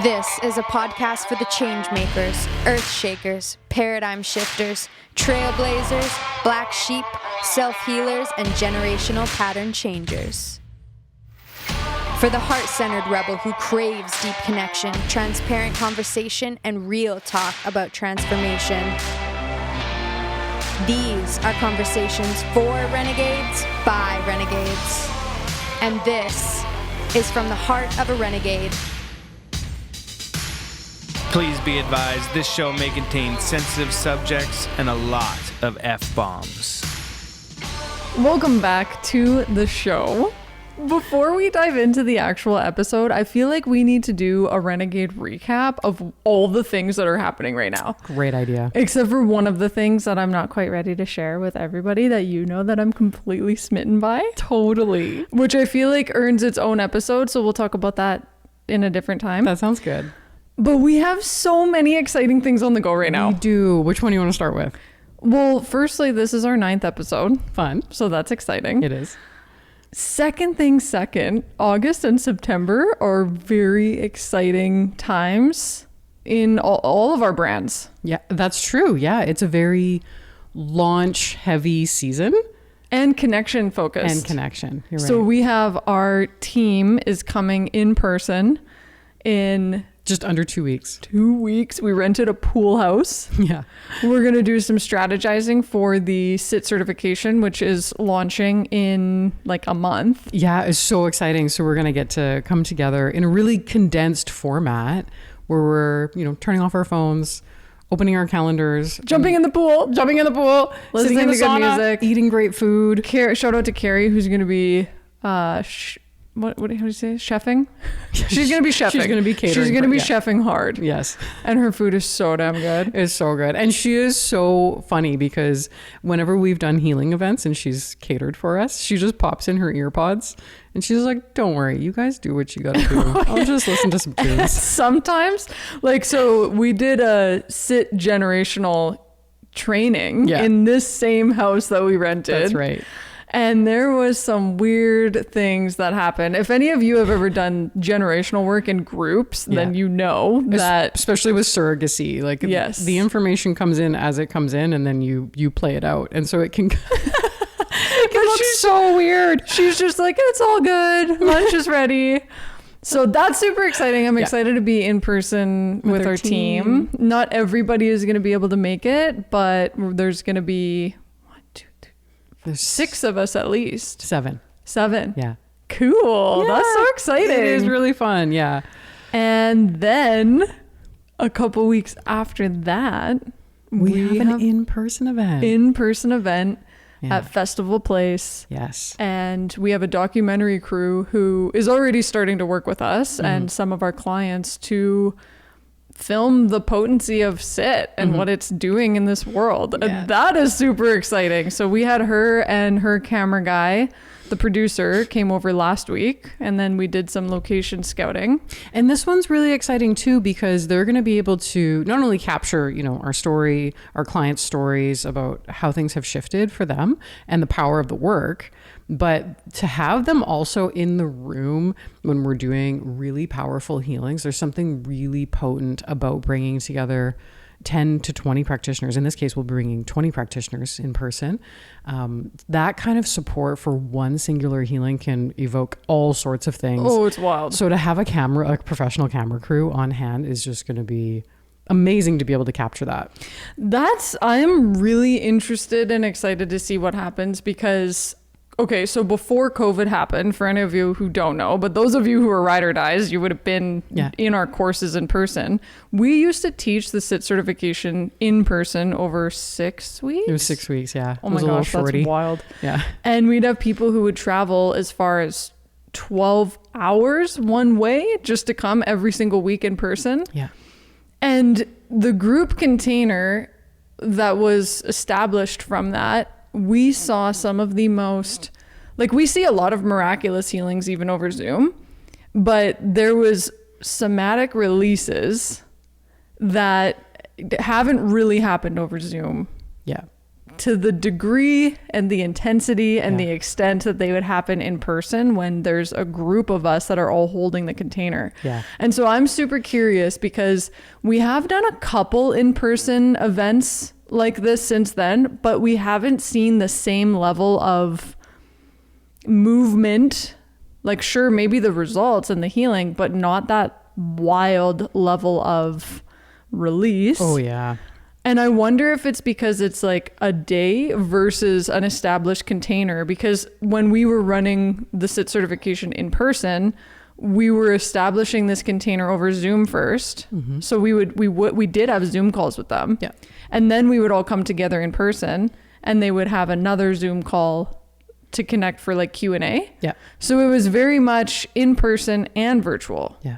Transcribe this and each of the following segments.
This is a podcast for the change makers, earth shakers, paradigm shifters, trailblazers, black sheep, self-healers, and generational pattern changers. For the heart-centered rebel who craves deep connection, transparent conversation, and real talk about transformation. These are conversations for renegades by renegades. And this is from the heart of a renegade. Please be advised, this show may contain sensitive subjects and a lot of F-bombs. Welcome back to the show. Before we dive into the actual episode, I feel like we need to do a renegade recap of all the things that are happening right now. Great idea. Except for one of the things that I'm not quite ready to share with everybody that you know that I'm completely smitten by. Totally. Which I feel like earns its own episode, so we'll talk about that in a different time. That sounds good. But we have so many exciting things on the go right now. We do. Which one do you want to start with? Well, firstly, this is our 9th episode. Fun. So that's exciting. It is. Second, August and September are very exciting times in all of our brands. Yeah, that's true. Yeah, it's a very launch heavy season. And connection focused. And connection. You're right. So we have our team is coming in person in just under 2 weeks. 2 weeks. We rented a pool house. Yeah. We're going to do some strategizing for the SIT certification, which is launching in like a month. Yeah, it's so exciting. So we're going to get to come together in a really condensed format where we're, turning off our phones, opening our calendars, jumping in the pool, listening to the good sauna, music, eating great food. Shout out to Carrie, who's going to be what do you say? Chefing? She's going to be chefing. She's going to be catering. She's going to be chefing hard. Yes. And her food is so damn good. It's so good. And she is so funny because whenever we've done healing events and she's catered for us, she just pops in her ear pods and she's like, don't worry, you guys do what you got to do. I'll just listen to some tunes. Sometimes, so we did a SIT generational training in this same house that we rented. That's right. And there was some weird things that happened. If any of you have ever done generational work in groups, then you know that... Especially with surrogacy. Yes. The information comes in as it comes in and then you play it out. And so it can... it looks so weird. She's just like, it's all good. Lunch is ready. So that's super exciting. I'm excited to be in person with our team. Not everybody is going to be able to make it, but there's going to be... There's 6 of us at least. 7. Yeah. Cool. Yeah, that's so exciting. It is really fun. Yeah. And then a couple weeks after that, we have an in-person event. At Festival Place. Yes. And we have a documentary crew who is already starting to work with us and some of our clients to film the potency of SIT and what it's doing in this world. Yeah. And that is super exciting. So we had her and her camera guy, the producer, came over last week, and then we did some location scouting. And this one's really exciting too, because they're going to be able to not only capture, our story, our clients' stories about how things have shifted for them and the power of the work, but to have them also in the room when we're doing really powerful healings. There's something really potent about bringing together 10 to 20 practitioners. In this case, we'll be bringing 20 practitioners in person. That kind of support for one singular healing can evoke all sorts of things. Oh, it's wild. So to have a professional camera crew on hand is just going to be amazing to be able to capture that. I'm really interested and excited to see what happens because... Okay, so before COVID happened, for any of you who don't know, but those of you who are ride or dies, you would have been in our courses in person. We used to teach the SIT certification in person over 6 weeks. It was 6 weeks, yeah. Oh my gosh, that's wild. Yeah. And we'd have people who would travel as far as 12 hours one way just to come every single week in person. Yeah. And the group container that was established from that, we saw some of the most, we see a lot of miraculous healings even over Zoom, but there was somatic releases that haven't really happened over Zoom. Yeah. to the degree and the intensity and the extent that they would happen in person when there's a group of us that are all holding the container. Yeah. And so I'm super curious because we have done a couple in-person events like this since then, but we haven't seen the same level of movement. Like, sure, maybe the results and the healing, but not that wild level of release. Oh, yeah. And I wonder if it's because it's like a day versus an established container, because when we were running the SIT certification in person, we were establishing this container over Zoom first. Mm-hmm. So we did have Zoom calls with them. Yeah. And then we would all come together in person and they would have another Zoom call to connect for like Q&A. Yeah. So it was very much in person and virtual. Yeah.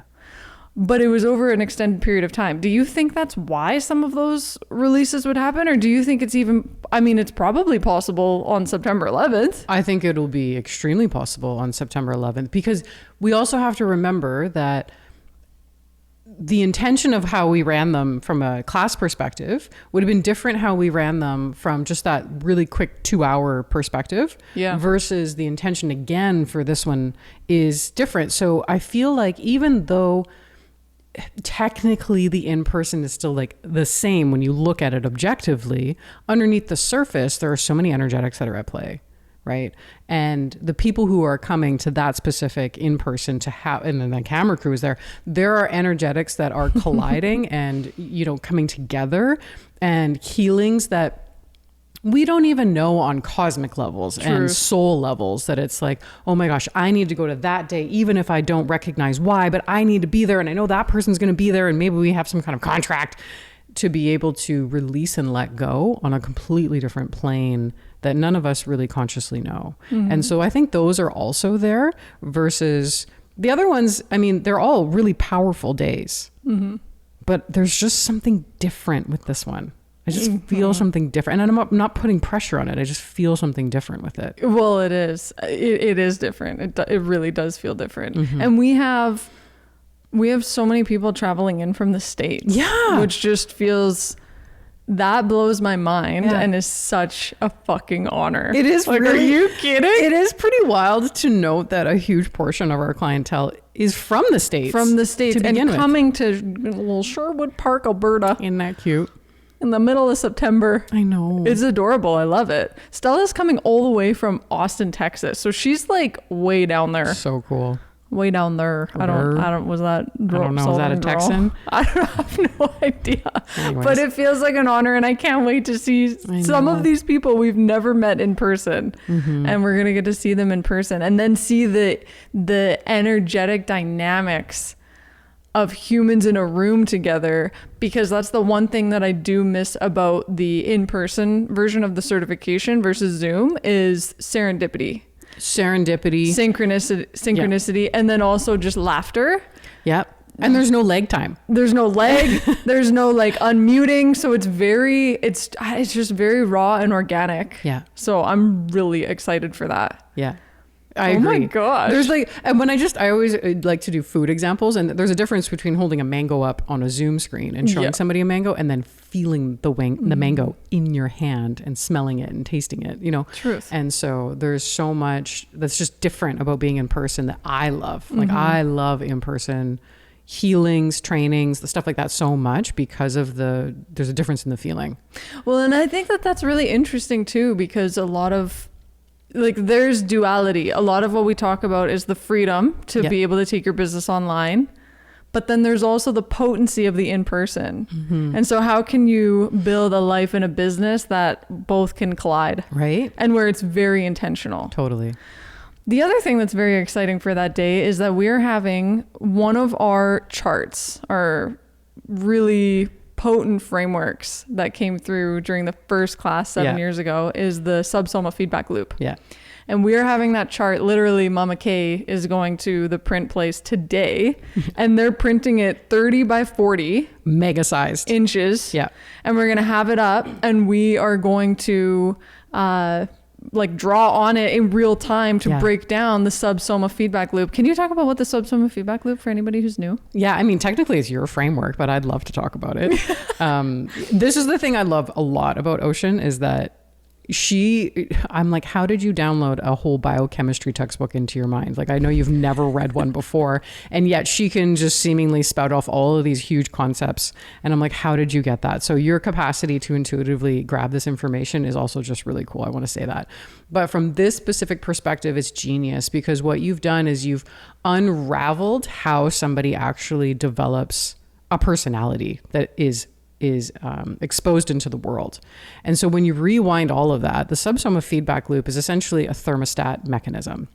But it was over an extended period of time. Do you think that's why some of those releases would happen? Or do you think it's even, I mean, it's probably possible on September 11th. I think it'll be extremely possible on September 11th, because we also have to remember that the intention of how we ran them from a class perspective would have been different how we ran them from just that really quick 2-hour perspective versus the intention again for this one is different. So I feel like even though technically the in-person is still like the same when you look at it objectively, underneath the surface there are so many energetics that are at play, right? And the people who are coming to that specific in-person to have, and then the camera crew is there are energetics that are colliding and, you know, coming together, and healings that we don't even know on cosmic levels and soul levels, that it's like, oh my gosh, I need to go to that day, even if I don't recognize why, but I need to be there. And I know that person's going to be there. And maybe we have some kind of contract to be able to release and let go on a completely different plane that none of us really consciously know. Mm-hmm. And so I think those are also there versus the other ones. I mean, they're all really powerful days, but there's just something different with this one. I just feel something different, and I'm not putting pressure on it. I just feel something different with it. Well, it is. It is different. It really does feel different. Mm-hmm. And we have so many people traveling in from the States. Yeah. Which just feels, that blows my mind and is such a fucking honor. It is. Like, really, are you kidding? It is pretty wild to note that a huge portion of our clientele is from the States. From the States. To begin and with. Coming to little Sherwood Park, Alberta. Isn't that cute? In the middle of September. I know. It's adorable. I love it. Stella's coming all the way from Austin, Texas. So she's like way down there. So cool. Way down there. I don't, was that? I don't know. Was that a Texan? I have no idea. Anyways. But it feels like an honor, and I can't wait to see some of these people we've never met in person. Mm-hmm. And we're going to get to see them in person and then see the energetic dynamics of humans in a room together, because that's the one thing that I do miss about the in-person version of the certification versus Zoom is synchronicity, and then also just laughter. Yep. And there's no leg time. There's no leg. There's no like unmuting. So it's just very raw and organic. Yeah. So I'm really excited for that. Yeah. I agree. Oh my gosh. There's like, and when I always like to do food examples, and there's a difference between holding a mango up on a Zoom screen and showing somebody a mango and then feeling the mango in your hand and smelling it and tasting it, you know? Truth. And so there's so much that's just different about being in person that I love. Like I love in-person healings, trainings, the stuff like that so much because of there's a difference in the feeling. Well, and I think that's really interesting too, because a lot of, like, there's duality. A lot of what we talk about is the freedom to be able to take your business online, but then there's also the potency of the in-person. Mm-hmm. And so how can you build a life and a business that both can collide? Right. And where it's very intentional. Totally. The other thing that's very exciting for that day is that we're having one of our charts, our really potent frameworks that came through during the first class 7 years ago, is the SubSoma Feedback Loop. Yeah. And we're having that chart. Literally, Mama Kay is going to the print place today and they're printing it 30 by 40 mega sized inches. Yeah. And we're going to have it up, and we are going to like draw on it in real time to break down the SubSoma Feedback Loop. Can you talk about what the SubSoma Feedback Loop for anybody who's new? Yeah, I mean, technically it's your framework, but I'd love to talk about it. This is the thing I love a lot about Ocean, is that I'm like, how did you download a whole biochemistry textbook into your mind? Like, I know you've never read one before, and yet she can just seemingly spout off all of these huge concepts. And I'm like, how did you get that? So your capacity to intuitively grab this information is also just really cool. I want to say that. But from this specific perspective, it's genius, because what you've done is you've unraveled how somebody actually develops a personality that is exposed into the world. And so when you rewind all of that, the SubSoma feedback loop is essentially a thermostat mechanism.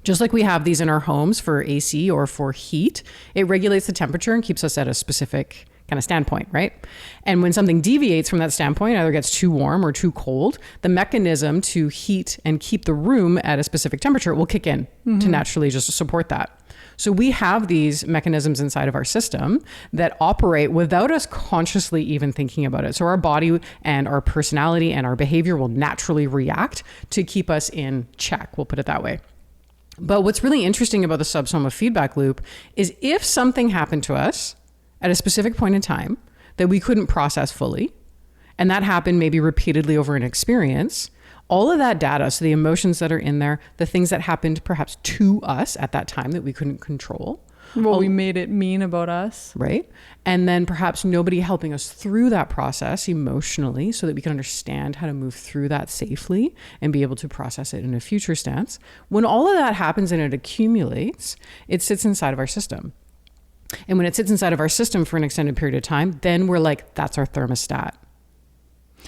Just like we have these in our homes for AC or for heat, it regulates the temperature and keeps us at a specific kind of standpoint, right? And when something deviates from that standpoint, either gets too warm or too cold, the mechanism to heat and keep the room at a specific temperature will kick in to naturally just support that. So we have these mechanisms inside of our system that operate without us consciously even thinking about it. So our body and our personality and our behavior will naturally react to keep us in check. We'll put it that way. But what's really interesting about the SubSoma feedback loop is if something happened to us at a specific point in time that we couldn't process fully, and that happened maybe repeatedly over an experience, all of that data, so the emotions that are in there, the things that happened perhaps to us at that time that we couldn't control. Well, we made it mean about us. Right. And then perhaps nobody helping us through that process emotionally so that we can understand how to move through that safely and be able to process it in a future stance. When all of that happens and it accumulates, it sits inside of our system. And when it sits inside of our system for an extended period of time, then we're like, that's our thermostat.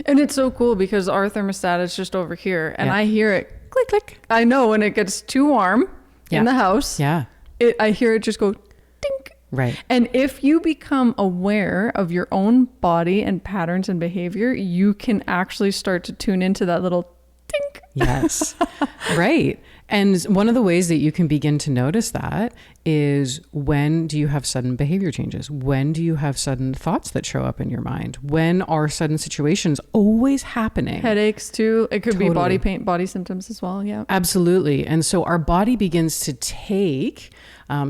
And it's so cool because our thermostat is just over here and I hear it Click, click. I know when it gets too warm in the house. Yeah. I hear it just go dink. Right. And if you become aware of your own body and patterns and behavior, you can actually start to tune into that little dink. Yes. Right. And one of the ways that you can begin to notice that is, when do you have sudden behavior changes? When do you have sudden thoughts that show up in your mind? When are sudden situations always happening? Headaches too. It could be Totally. body pain, body symptoms as well. Yeah. Absolutely. And so our body begins to take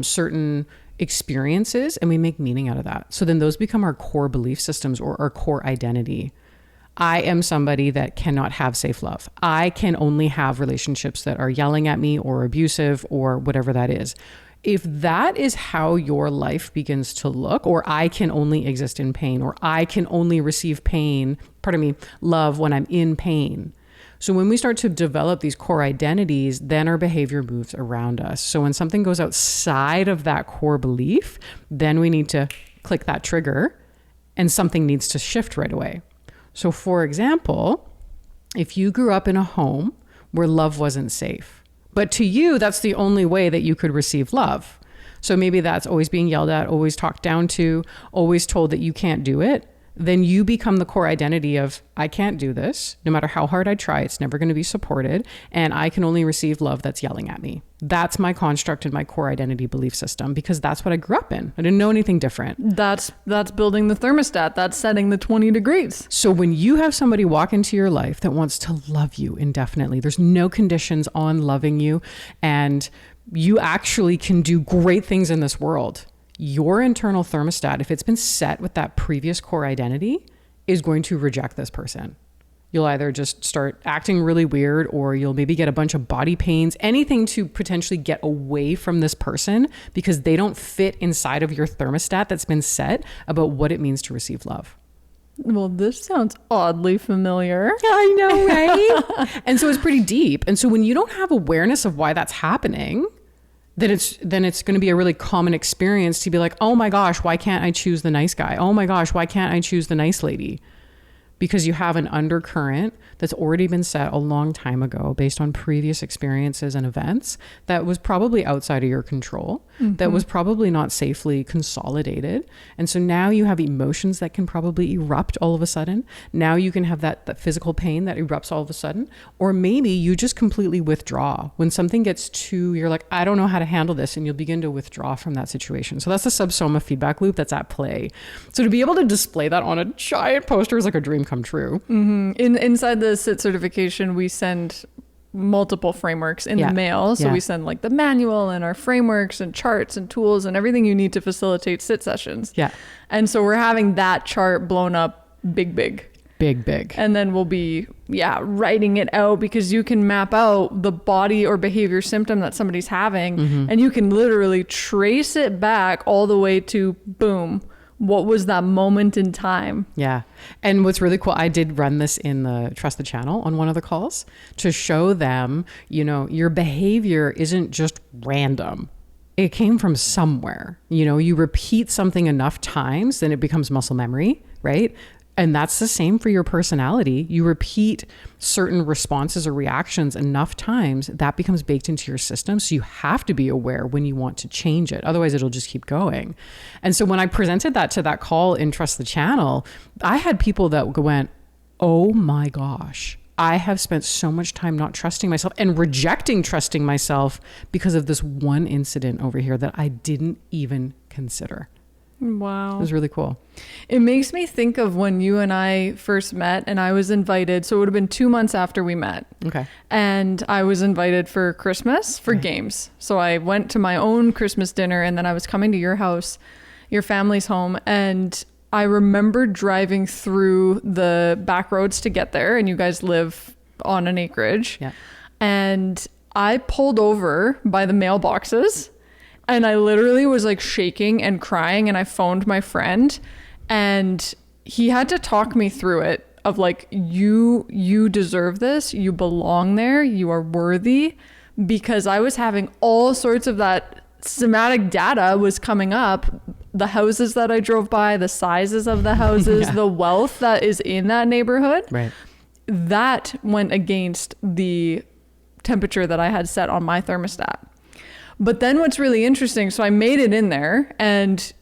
certain experiences and we make meaning out of that. So then those become our core belief systems or our core identity. I am somebody that cannot have safe love. I can only have relationships that are yelling at me or abusive or whatever that is. If that is how your life begins to look, or I can only exist in pain, or I can only receive love when I'm in pain. So when we start to develop these core identities, then our behavior moves around us. So when something goes outside of that core belief, then we need to click that trigger and something needs to shift right away. So for example, if you grew up in a home where love wasn't safe, but to you, that's the only way that you could receive love. So maybe that's always being yelled at, always talked down to, always told that you can't do it. Then you become the core identity of, I can't do this. No matter how hard I try, it's never going to be supported. And I can only receive love that's yelling at me. That's my construct and my core identity belief system, because that's what I grew up in. I didn't know anything different. That's building the thermostat. That's setting the 20 degrees. So when you have somebody walk into your life that wants to love you indefinitely, there's no conditions on loving you, and you actually can do great things in this world. Your internal thermostat, if it's been set with that previous core identity, is going to reject this person. You'll either just start acting really weird, or you'll maybe get a bunch of body pains, anything to potentially get away from this person because they don't fit inside of your thermostat that's been set about what it means to receive love. Well, this sounds oddly familiar. I know, right? And so it's pretty deep. And so when you don't have awareness of why that's happening, then it's going to be a really common experience to be like, oh my gosh, why can't I choose the nice guy? Oh my gosh, why can't I choose the nice lady? Because you have an undercurrent that's already been set a long time ago based on previous experiences and events that was probably outside of your control, that was probably not safely consolidated. And so now you have emotions that can probably erupt all of a sudden. Now you can have that physical pain that erupts all of a sudden. Or maybe you just completely withdraw. When something gets too, you're like, I don't know how to handle this, and you'll begin to withdraw from that situation. So that's the SubSoma feedback loop that's at play. So to be able to display that on a giant poster is like a dream come true. Inside the SIT certification, we send multiple frameworks in the mail. So we send like the manual and our frameworks and charts and tools and everything you need to facilitate SIT sessions. Yeah. And so we're having that chart blown up big. Big. And then we'll be, writing it out, because you can map out the body or behavior symptom that somebody's having, and you can literally trace it back all the way to boom. What was that moment in time? Yeah. And what's really cool, I did run this in the Trust the Channel on one of the calls to show them, your behavior isn't just random. It came from somewhere. You repeat something enough times, then it becomes muscle memory, right? And that's the same for your personality. You repeat certain responses or reactions enough times, that becomes baked into your system. So you have to be aware when you want to change it. Otherwise, it'll just keep going. And so when I presented that to that call in Trust the Channel, I had people that went, oh my gosh, I have spent so much time not trusting myself and rejecting trusting myself because of this one incident over here that I didn't even consider. Wow. It was really cool. It makes me think of when you and I first met, and I was invited. So it would have been 2 months after we met. Okay. And I was invited for Christmas for games. So I went to my own Christmas dinner, and then I was coming to your house, your family's home. And I remember driving through the back roads to get there, and you guys live on an acreage. Yeah. And I pulled over by the mailboxes. And I literally was like shaking and crying, and I phoned my friend, and he had to talk me through it of like, you deserve this. You belong there. You are worthy, because I was having all sorts of that somatic data was coming up. The houses that I drove by, the sizes of the houses, the wealth that is in that neighborhood. Right. That went against the temperature that I had set on my thermostat. But then what's really interesting, so I made it in there, and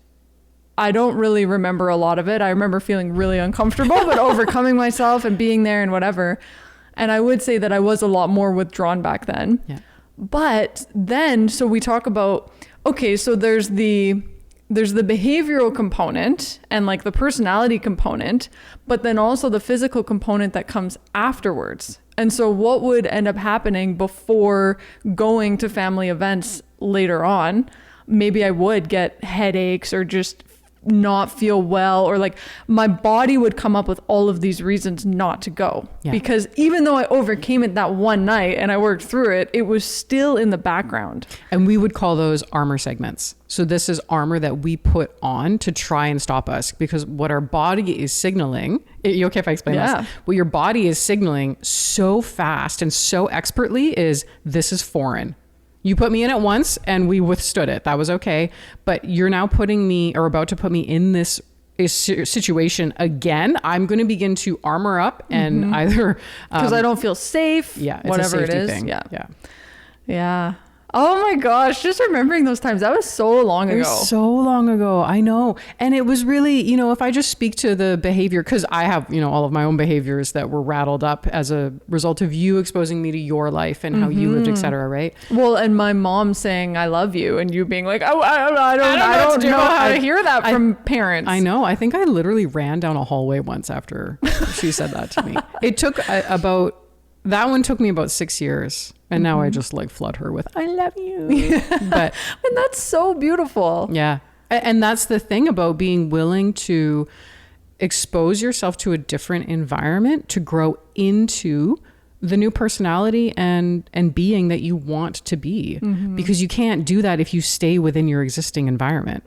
I don't really remember a lot of it. I remember feeling really uncomfortable, but overcoming myself and being there and whatever. And I would say that I was a lot more withdrawn back then. Yeah. But then, so we talk about, okay, so there's the behavioral component and like the personality component, but then also the physical component that comes afterwards. And so what would end up happening before going to family events later on? Maybe I would get headaches or just not feel well, or like my body would come up with all of these reasons not to go. Yeah. Because even though I overcame it that one night and I worked through it, it was still in the background. And we would call those armor segments. So this is armor that we put on to try and stop us, because what our body is signaling, you okay if I explain this? What your body is signaling so fast and so expertly is, this is foreign. You put me in it once and we withstood it. That was okay. But you're now putting me, or about to put me in this situation again. I'm going to begin to armor up and either... Because I don't feel safe. Yeah. It's whatever a it safety is. thing. Yeah. Yeah. Oh my gosh, just remembering those times. That was so long ago. It was so long ago. I know. And it was really, if I just speak to the behavior, because I have, all of my own behaviors that were rattled up as a result of you exposing me to your life and how you lived, et cetera, right? Well, and my mom saying, I love you, and you being like, oh, I don't know how to hear that from parents. I know. I think I literally ran down a hallway once after she said that to me. It took that one took me about 6 years. And now I just like flood her with, I love you. But and that's so beautiful. Yeah. And that's the thing about being willing to expose yourself to a different environment to grow into the new personality and being that you want to be. Because you can't do that if you stay within your existing environment.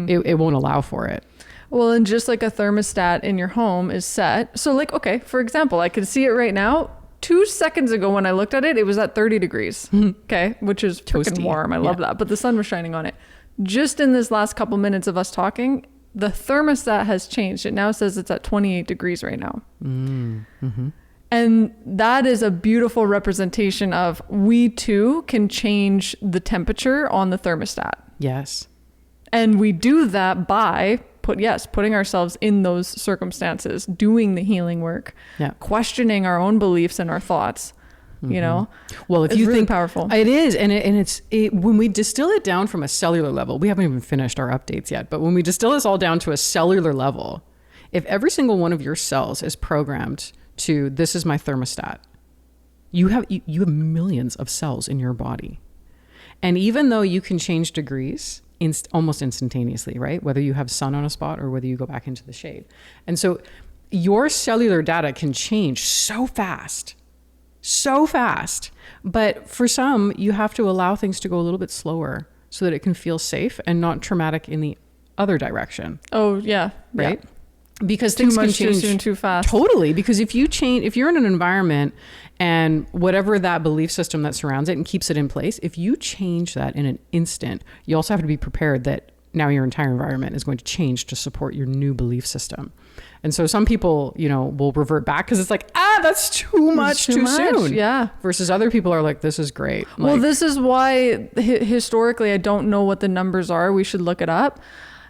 It won't allow for it. Well, and just like a thermostat in your home is set. So like, okay, for example, I can see it right now. 2 seconds ago when I looked at it, it was at 30 degrees. Okay. Which is freaking warm. I love that. But the sun was shining on it. Just in this last couple minutes of us talking, the thermostat has changed. It now says it's at 28 degrees right now. And that is a beautiful representation of, we too can change the temperature on the thermostat. Yes. And we do that by putting ourselves in those circumstances, doing the healing work, questioning our own beliefs and our thoughts. Well, if it's you really think powerful, it is, and it's when we distill it down from a cellular level, we haven't even finished our updates yet, but when we distill this all down to a cellular level, if every single one of your cells is programmed to, this is my thermostat, you have millions of cells in your body, and even though you can change degrees almost instantaneously, right? Whether you have sun on a spot or whether you go back into the shade. And so your cellular data can change so fast. But for some, you have to allow things to go a little bit slower so that it can feel safe and not traumatic in the other direction. Oh, yeah. Right? Yeah. Because Too things much, can change too soon, too fast. Totally. Because if you're in an environment and whatever that belief system that surrounds it and keeps it in place, if you change that in an instant, you also have to be prepared that now your entire environment is going to change to support your new belief system. And so some people, will revert back because it's like, that's too much too soon. Yeah. Versus other people are like, this is great. Well, this is why historically, I don't know what the numbers are. We should look it up.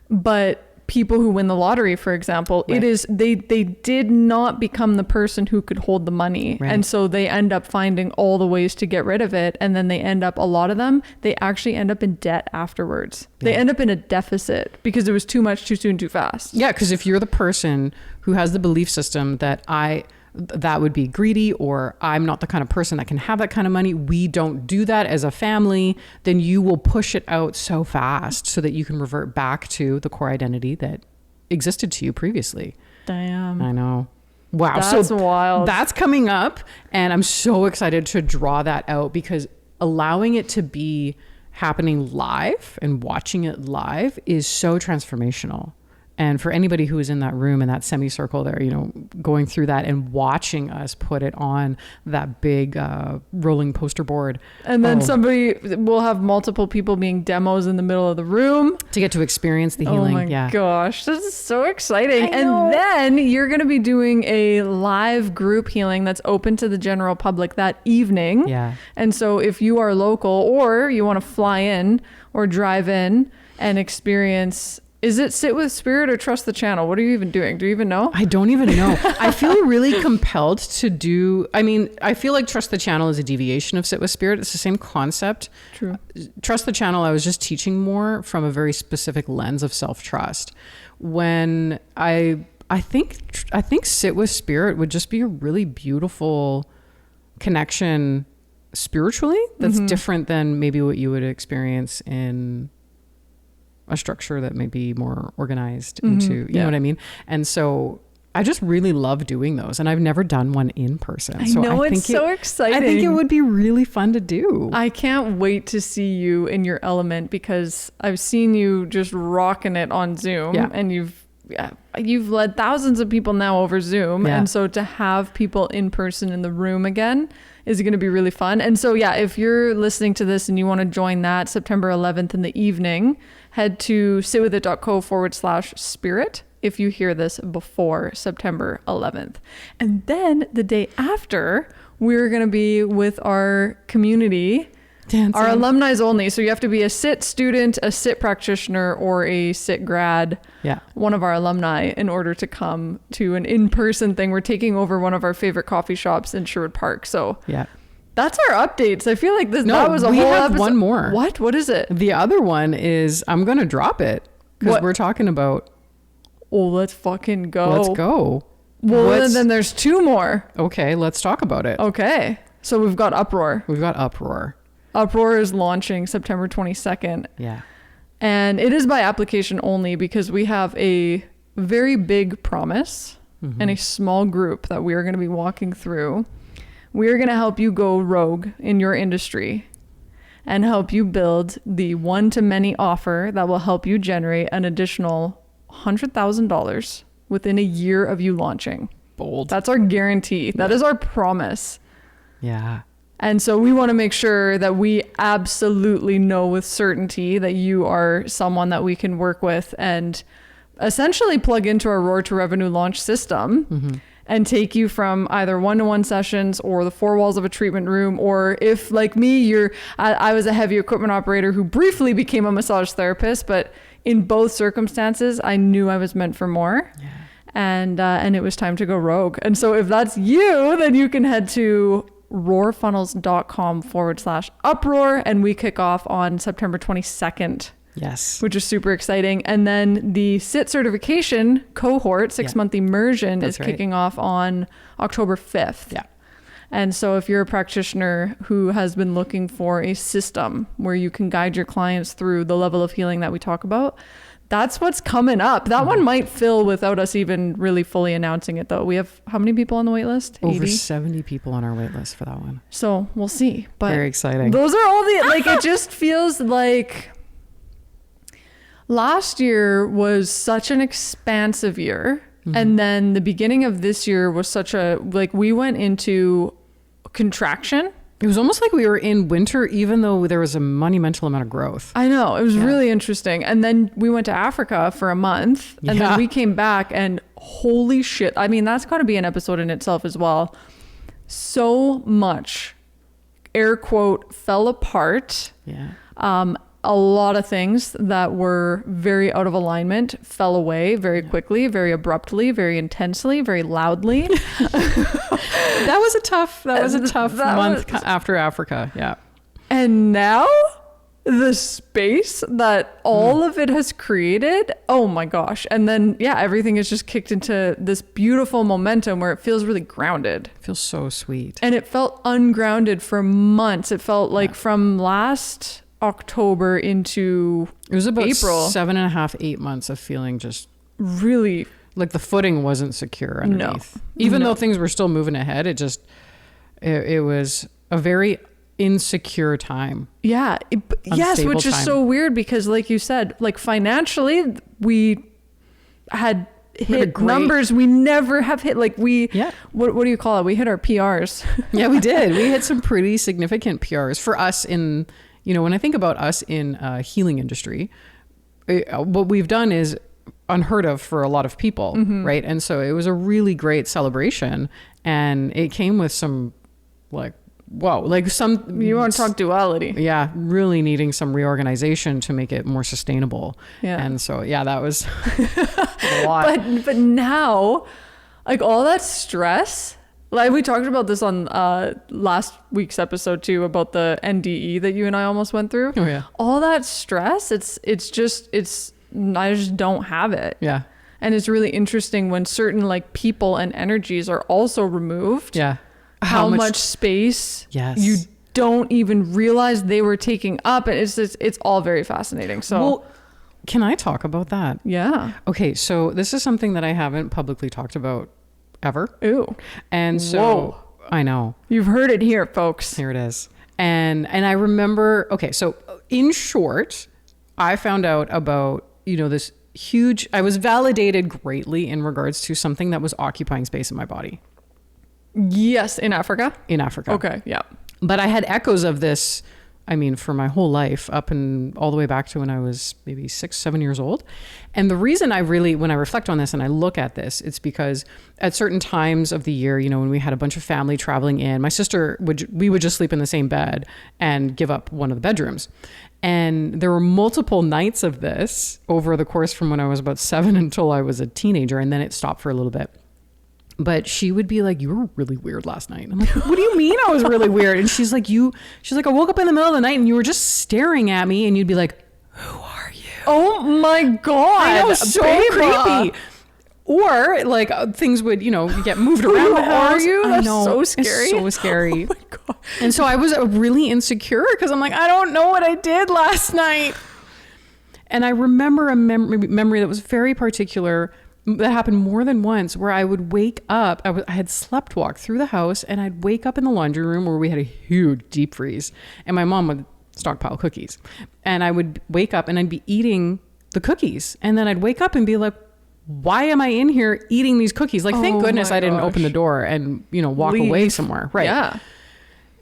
But people who win the lottery, for example, right. it is they did not become the person who could hold the money. Right. And so they end up finding all the ways to get rid of it. And then they end up, a lot of them, they actually end up in debt afterwards. They end up in a deficit because it was too much, too soon, too fast. Yeah, because if you're the person who has the belief system that that would be greedy, or I'm not the kind of person that can have that kind of money, we don't do that as a family, then you will push it out so fast so that you can revert back to the core identity that existed to you previously. Damn. I know. Wow. That's wild. That's coming up, and I'm so excited to draw that out because allowing it to be happening live and watching it live is so transformational. And for anybody who is in that room in that semicircle there, going through that and watching us put it on that big rolling poster board. And then somebody will have multiple people being demos in the middle of the room. To get to experience the healing. Oh my gosh, this is so exciting. I know. And then you're going to be doing a live group healing that's open to the general public that evening. Yeah. And so if you are local or you want to fly in or drive in and experience... Is it Sit with Spirit or Trust the Channel? What are you even doing? Do you even know? I don't even know. I feel really compelled to do... I feel like Trust the Channel is a deviation of Sit with Spirit. It's the same concept. True. Trust the Channel, I was just teaching more from a very specific lens of self-trust. When I think Sit with Spirit would just be a really beautiful connection spiritually that's different than maybe what you would experience in a structure that may be more organized into, you know what I mean? And so I just really love doing those, and I've never done one in person. I know, it's so exciting. I think it would be really fun to do. I can't wait to see you in your element because I've seen you just rocking it on Zoom, and you've led thousands of people now over Zoom. And so to have people in person in the room again is going to be really fun. And so, if you're listening to this and you want to join that September 11th in the evening, head to sitwithit.co/spirit if you hear this before September 11th. And then the day after, we're going to be with our community, dancing. Our alumni only. So you have to be a SIT student, a SIT practitioner, or a SIT grad, one of our alumni, in order to come to an in-person thing. We're taking over one of our favorite coffee shops in Sherwood Park. So that's our updates. I feel like that was a whole episode. One more. What is it? The other one is, I'm going to drop it because we're talking about... Oh, let's fucking go. Let's go. Well, then there's two more. Okay, let's talk about it. Okay. So we've got UpROAR. UpROAR is launching September 22nd. Yeah. And it is by application only because we have a very big promise and a small group that we are going to be walking through. We are going to help you go rogue in your industry and help you build the one-to-many offer that will help you generate an additional $100,000 within a year of you launching. Bold. That's our guarantee. That is our promise. Yeah. And so we want to make sure that we absolutely know with certainty that you are someone that we can work with and essentially plug into our Roar to Revenue launch system and take you from either one-to-one sessions or the four walls of a treatment room, or if, like me, I was a heavy equipment operator who briefly became a massage therapist, but in both circumstances, I knew I was meant for more. Yeah. And it was time to go rogue. And so if that's you, then you can head to roarfunnels.com/uproar, and we kick off on September 22nd. Yes. Which is super exciting. And then the SIT certification cohort, 6-month immersion, is kicking off on October 5th. Yeah. And so if you're a practitioner who has been looking for a system where you can guide your clients through the level of healing that we talk about, that's what's coming up. That one might fill without us even really fully announcing it, though. We have how many people on the wait list? Over 80? 70 people on our wait list for that one. So we'll see. But very exciting. Those are all the, like, it just feels like last year was such an expansive year. And then the beginning of this year was such a, like, we went into contraction. It was almost like we were in winter, even though there was a monumental amount of growth. I know. It was really interesting. And then we went to Africa for a month and then we came back and holy shit. I mean, that's got to be an episode in itself as well. So much, air quote, fell apart. Yeah. A lot of things that were very out of alignment fell away very quickly, very abruptly, very intensely, very loudly. That was a tough month after Africa. Yeah. And now the space that all of it has created, oh my gosh. And then, everything is just kicked into this beautiful momentum where it feels really grounded. It feels so sweet. And it felt ungrounded for months. It felt like from last October into it was about April, 7.5, 8 months of feeling just really like the footing wasn't secure underneath. Even though things were still moving ahead, it was a very insecure time. Yes, which is so weird because, like you said, like financially, we had hit numbers we never have hit. Like what do you call it? We hit our PRs. Yeah, we did. We hit some pretty significant PRs for us in. When I think about us in healing industry, what we've done is unheard of for a lot of people, right? And so it was a really great celebration, and it came with some, like, whoa, like some... You want to talk duality. Yeah, really needing some reorganization to make it more sustainable. Yeah. And so, that was a lot. But now, like, all that stress... Like we talked about this on last week's episode too, about the NDE that you and I almost went through. Oh yeah. All that stress, I just don't have it. Yeah. And it's really interesting when certain like people and energies are also removed. Yeah. How much space you don't even realize they were taking up. And it's all very fascinating. So well, can I talk about that? Yeah. Okay. So this is something that I haven't publicly talked about ever. Ooh. And so I know. You've heard it here, folks. Here it is. And I remember, okay, so in short, I found out about, this huge, I was validated greatly in regards to something that was occupying space in my body. Yes, in Africa? In Africa. Okay, yeah. But I had echoes of this, for my whole life, up and all the way back to when I was maybe 6, 7 years old. And the reason when I reflect on this and I look at this, it's because at certain times of the year, when we had a bunch of family traveling in, my sister we would just sleep in the same bed and give up one of the bedrooms. And there were multiple nights of this over the course from when I was about 7 until I was a teenager. And then it stopped for a little bit. But she would be like, you were really weird last night. I'm like, what do you mean I was really weird? And she's like, I woke up in the middle of the night and you were just staring at me. And you'd be like, who are you? Oh my God. I know, so creepy. Or like things would, get moved around the house. Are you? That's so scary. It's so scary. Oh my God. And so I was really insecure because I'm like, I don't know what I did last night. And I remember a memory that was very particular that happened more than once, where I would wake up. I had slept walked through the house, and I'd wake up in the laundry room where we had a huge deep freeze, and my mom would stockpile cookies, and I would wake up and I'd be eating the cookies, and then I'd wake up and be like, why am I in here eating these cookies? Like, thank goodness I didn't open the door and walk away somewhere. Right. Yeah.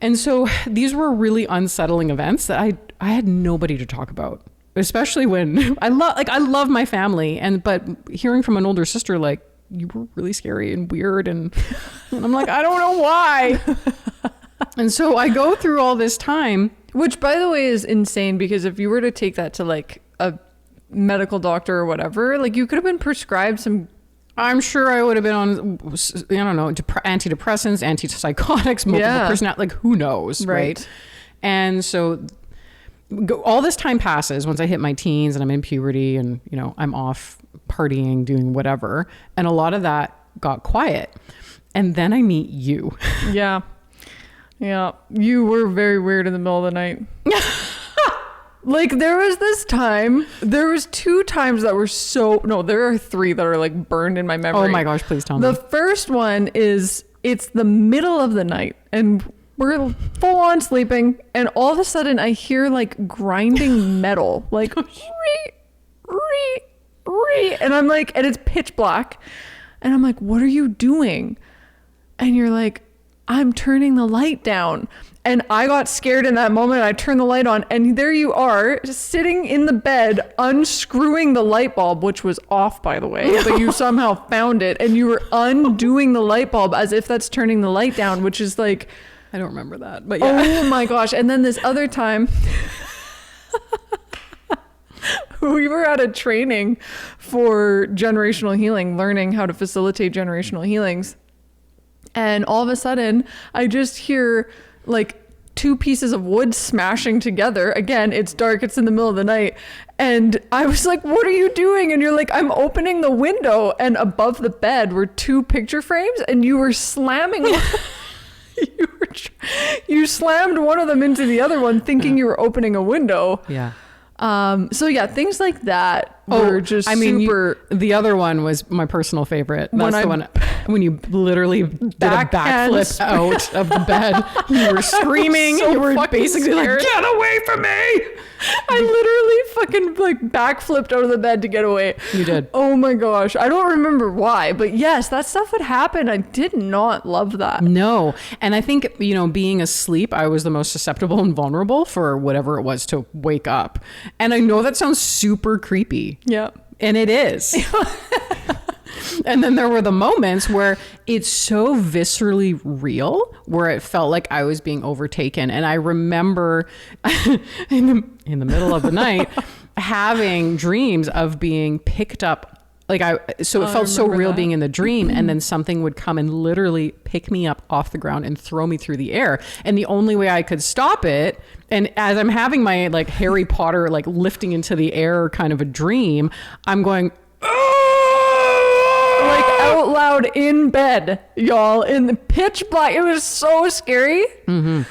And so these were really unsettling events that I had nobody to talk about. Especially when I love my family, but hearing from an older sister, like, you were really scary and weird. And I'm like, I don't know why. And so I go through all this time. Which, by the way, is insane, because if you were to take that to like a medical doctor or whatever, like, you could have been prescribed some. I'm sure I would have been on, I don't know, antidepressants, antipsychotics, multiple personality, like, who knows, right? And so all this time passes once I hit my teens and I'm in puberty and, I'm off partying, doing whatever. And a lot of that got quiet. And then I meet you. Yeah. Yeah. You were very weird in the middle of the night. Like there was 2 times that were there are 3 that are like burned in my memory. Oh my gosh, please tell me. The first one is it's the middle of the night and we're full on sleeping and all of a sudden I hear like grinding metal, like and I'm like, and it's pitch black and I'm like, what are you doing? And you're like, I'm turning the light down. And I got scared in that moment. I turned the light on and there you are sitting in the bed, unscrewing the light bulb, which was off, by the way, but you somehow found it and you were undoing the light bulb as if that's turning the light down, which is like, I don't remember that, but yeah. Oh my gosh. And then this other time we were at a training for generational healing, learning how to facilitate generational healings. And all of a sudden I just hear like 2 pieces of wood smashing together. Again, it's dark, it's in the middle of the night. And I was like, what are you doing? And you're like, I'm opening the window. And above the bed were 2 picture frames and you were slamming you slammed one of them into the other one thinking you were opening a window. Yeah. So yeah, things like that were just super. The other one was my personal favorite. That's the one when you literally did a backflip out of the bed. You were screaming. So you were basically scared. like, "Get away from me!" I literally fucking like backflipped out of the bed to get away. You did. Oh my gosh. I don't remember why, but yes, that stuff would happen. I did not love that. No. And I think, being asleep, I was the most susceptible and vulnerable for whatever it was to wake up. And I know that sounds super creepy. Yeah. And it is. And then there were the moments where it's so viscerally real, where it felt like I was being overtaken. And I remember in the middle of the night having dreams of being picked up. It felt so real being in the dream, and then something would come and literally pick me up off the ground and throw me through the air. And the only way I could stop it, and as I'm having my like Harry Potter like lifting into the air kind of a dream, I'm going, like out loud in bed, y'all, in the pitch black. It was so scary. Mm-hmm.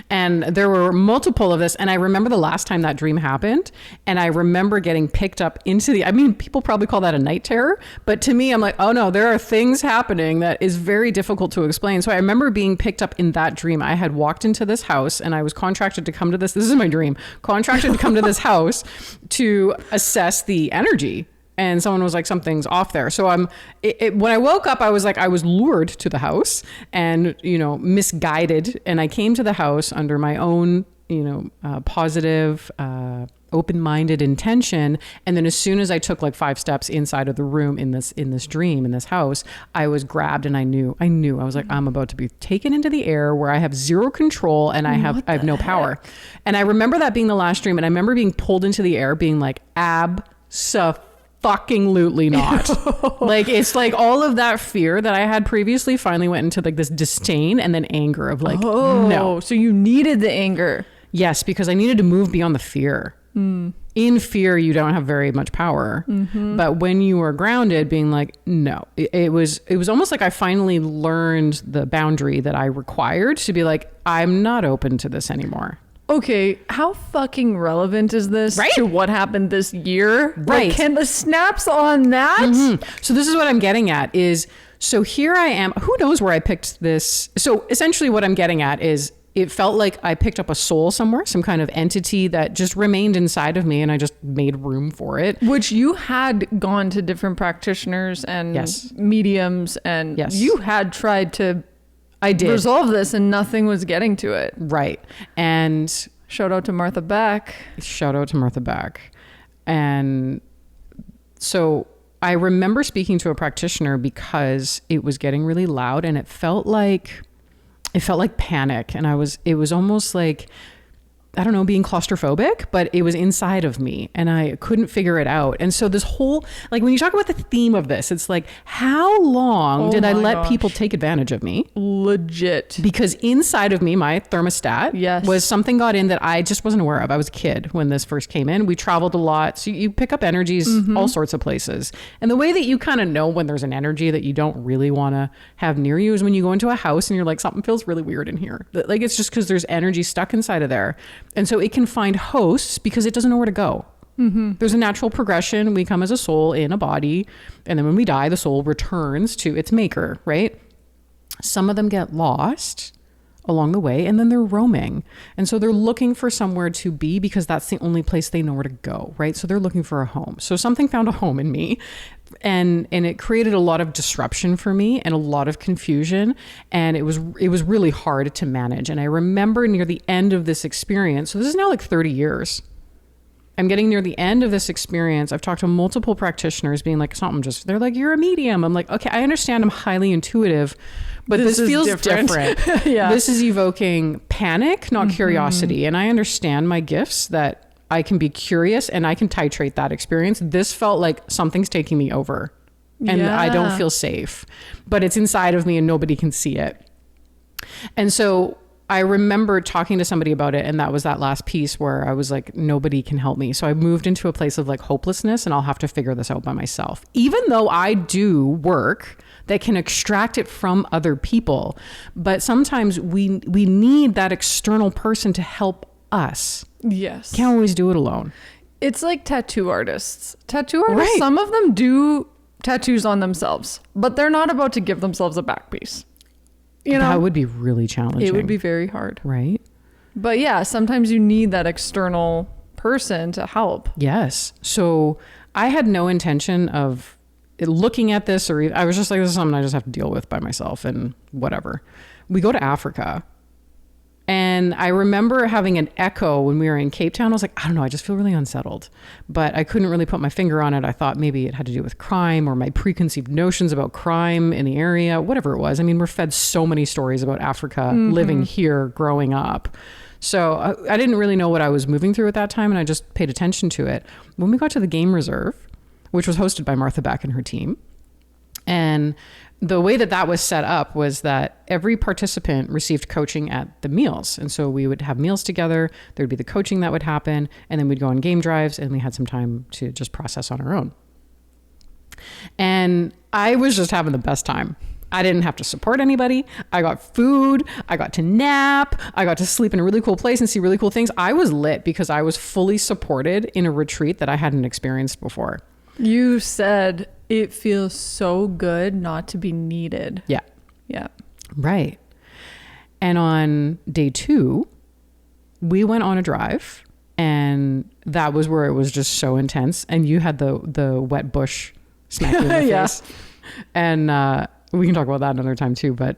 And there were multiple of this. And I remember the last time that dream happened. And I remember getting picked up into people probably call that a night terror. But to me, I'm like, oh no, there are things happening that is very difficult to explain. So I remember being picked up in that dream. I had walked into this house and I was contracted to come to this is my dream, contracted to come to this house to assess the energy. And someone was like, something's off there. So when I woke up, I was like, I was lured to the house and, misguided. And I came to the house under my own, positive, open-minded intention. And then as soon as I took like 5 steps inside of the room in this dream, in this house, I was grabbed and I knew, I was like, I'm about to be taken into the air where I have zero control and I have no power. And I remember that being the last dream. And I remember being pulled into the air being like, fucking-lutely not. Like, it's like all of that fear that I had previously finally went into like this disdain and then anger of like, no. So you needed the anger. Yes, because I needed to move beyond the fear. In fear, you don't have very much power. Mm-hmm. But when you are grounded, being like, no, it was almost like I finally learned the boundary that I required to be like, I'm not open to this anymore. Okay, how fucking relevant is this to what happened this year? Right. Like, can the snaps on that? Mm-hmm. So this is what I'm getting at is, so here I am, who knows where I picked this? So essentially what I'm getting at is it felt like I picked up a soul somewhere, some kind of entity that just remained inside of me and I just made room for it. Which you had gone to different practitioners and mediums and you had tried to resolve this and nothing was getting to it. Right. And shout out to Martha Beck. And so I remember speaking to a practitioner because it was getting really loud and it felt like panic. And it was almost like, I don't know, being claustrophobic, but it was inside of me and I couldn't figure it out. And so this whole, like when you talk about the theme of this, it's like, how long did I let people take advantage of me? Legit. Because inside of me, my thermostat was something got in that I just wasn't aware of. I was a kid when this first came in. We traveled a lot. So you pick up energies all sorts of places. And the way that you kind of know when there's an energy that you don't really want to have near you is when you go into a house and you're like, something feels really weird in here. Like, it's just because there's energy stuck inside of there. And so it can find hosts because it doesn't know where to go. There's a natural progression. We come as a soul in a body, and then when we die, the soul returns to its maker, right? Some of them get lost along the way, and then they're roaming. And so they're looking for somewhere to be because that's the only place they know where to go, right? So they're looking for a home. So something found a home in me, and it created a lot of disruption for me and a lot of confusion. And it was really hard to manage. And I remember near the end of this experience, so this is now like 30 years. I'm getting near the end of this experience. I've talked to multiple practitioners being like, they're like, you're a medium. I'm like, okay, I understand I'm highly intuitive, but this feels different. Yeah. This is evoking panic, not curiosity. And I understand my gifts that I can be curious and I can titrate that experience. This felt like something's taking me over and I don't feel safe, but it's inside of me and nobody can see it. And so I remember talking to somebody about it, and that was that last piece where I was like, nobody can help me. So I moved into a place of like hopelessness, and I'll have to figure this out by myself. Even though I do work that can extract it from other people, but sometimes we need that external person to help us. Yes. Can't always do it alone. It's like tattoo artists. Right. Some of them do tattoos on themselves, but they're not about to give themselves a back piece. You know, that would be really challenging. It would be very hard. Right. But yeah, sometimes you need that external person to help. Yes. So I had no intention of looking at this, or I was just like, this is something I just have to deal with by myself and whatever. We go to Africa. And I remember having an echo when we were in Cape Town. I was like, I don't know, I just feel really unsettled. But I couldn't really put my finger on it. I thought maybe it had to do with crime or my preconceived notions about crime in the area, whatever it was. I mean, we're fed so many stories about Africa living here, growing up. So I didn't really know what I was moving through at that time, and I just paid attention to it. When we got to the game reserve, which was hosted by Martha Beck and her team, and the way that was set up was that every participant received coaching at the meals. And so we would have meals together. There'd be the coaching that would happen. And then we'd go on game drives, and we had some time to just process on our own. And I was just having the best time. I didn't have to support anybody. I got food. I got to nap. I got to sleep in a really cool place and see really cool things. I was lit because I was fully supported in a retreat that I hadn't experienced before. You said it feels so good not to be needed. Yeah. Yeah. Right. And on day 2, we went on a drive, and that was where it was just so intense. And you had the wet bush smack you in the face. And we can talk about that another time too. But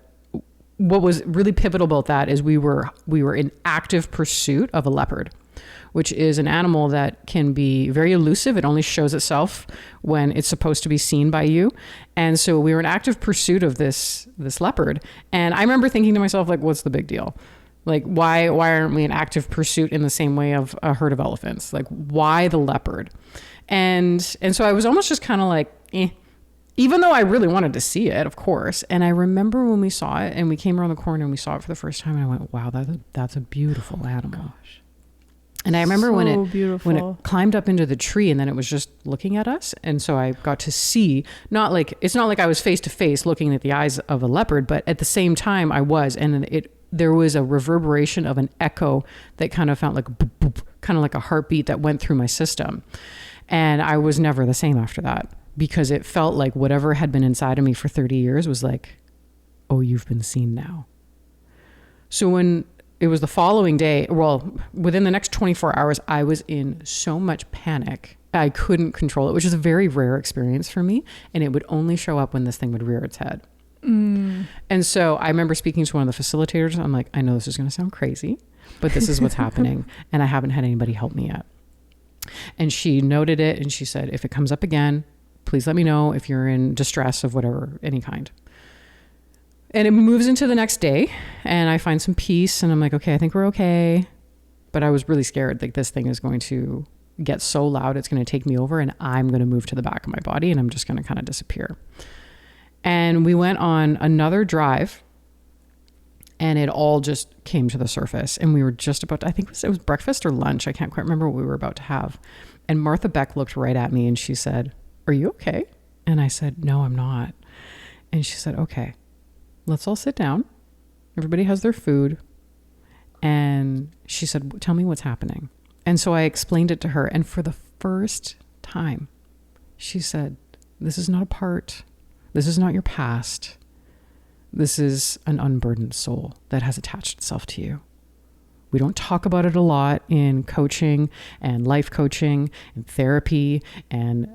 what was really pivotal about that is we were in active pursuit of a leopard, which is an animal that can be very elusive. It only shows itself when it's supposed to be seen by you. And so we were in active pursuit of this leopard. And I remember thinking to myself, like, what's the big deal? Like, why aren't we in active pursuit in the same way of a herd of elephants? Like, why the leopard? And so I was almost just kind of like, even though I really wanted to see it, of course. And I remember when we saw it and we came around the corner and we saw it for the first time, and I went, wow, that's a beautiful animal. Gosh. And I remember when it climbed up into the tree, and then it was just looking at us. And so I got to see, it's not like I was face to face looking at the eyes of a leopard, but at the same time I was, and there was a reverberation of an echo that kind of felt like boop, boop, kind of like a heartbeat that went through my system. And I was never the same after that, because it felt like whatever had been inside of me for 30 years was like, oh, you've been seen now. So when it was the following day, well, within the next 24 hours, I was in so much panic. I couldn't control it, which is a very rare experience for me. And it would only show up when this thing would rear its head. And so I remember speaking to one of the facilitators. I'm like, I know this is going to sound crazy, but this is what's happening. And I haven't had anybody help me yet. And she noted it, and she said, if it comes up again, please let me know if you're in distress of whatever, any kind. And it moves into the next day, and I find some peace, and I'm like, okay, I think we're okay. But I was really scared. Like, this thing is going to get so loud, it's going to take me over, and I'm going to move to the back of my body, and I'm just going to kind of disappear. And we went on another drive, and it all just came to the surface. And we were just about to, I think it was breakfast or lunch. I can't quite remember what we were about to have. And Martha Beck looked right at me, and she said, are you okay? And I said, no, I'm not. And she said, okay, let's all sit down. Everybody has their food. And she said, tell me what's happening. And so I explained it to her. And for the first time, she said, this is not a part. This is not your past. This is an unburdened soul that has attached itself to you. We don't talk about it a lot in coaching and life coaching and therapy and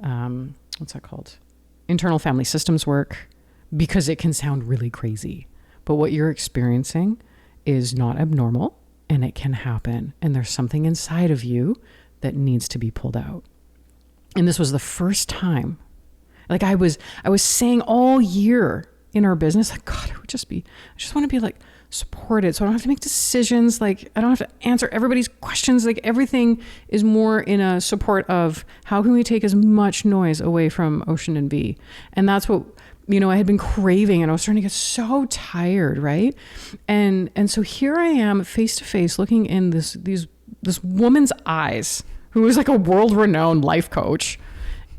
what's that called? Internal family systems work, because it can sound really crazy. But what you're experiencing is not abnormal, and it can happen. And there's something inside of you that needs to be pulled out. And this was the first time. Like I was saying all year in our business, like, God, I just want to be like supported. So I don't have to make decisions. Like I don't have to answer everybody's questions. Like everything is more in a support of how can we take as much noise away from Ocean and V? And that's what, I had been craving, and I was starting to get so tired. Right. And so here I am face to face looking in this woman's eyes, who was like a world-renowned life coach.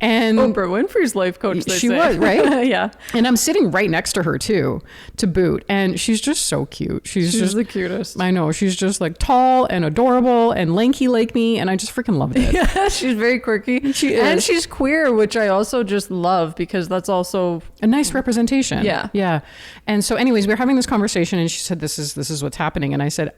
And Oprah Winfrey's life coach, she was, right? Yeah. And I'm sitting right next to her too, to boot. And she's just so cute. She's just the cutest. I know. She's just like tall and adorable and lanky like me. And I just freaking loved it. Yeah, she's very quirky. She is. And she's queer, which I also just love, because that's also a nice representation. Yeah. Yeah. And so anyways, we were having this conversation, and she said, this is what's happening. And I said,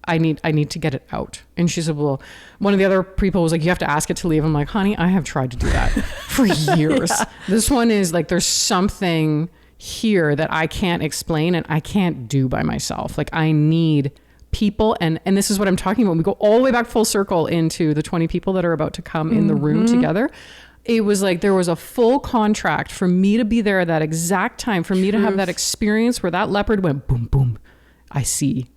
I need to get it out. And she said, well, one of the other people was like, you have to ask it to leave. I'm like, honey, I have tried to do that for years. Yeah. This one is like, there's something here that I can't explain and I can't do by myself. Like I need people. And this is what I'm talking about. We go all the way back full circle into the 20 people that are about to come in the room together. It was like there was a full contract for me to be there at that exact time, for me to have that experience where that leopard went boom, boom. I see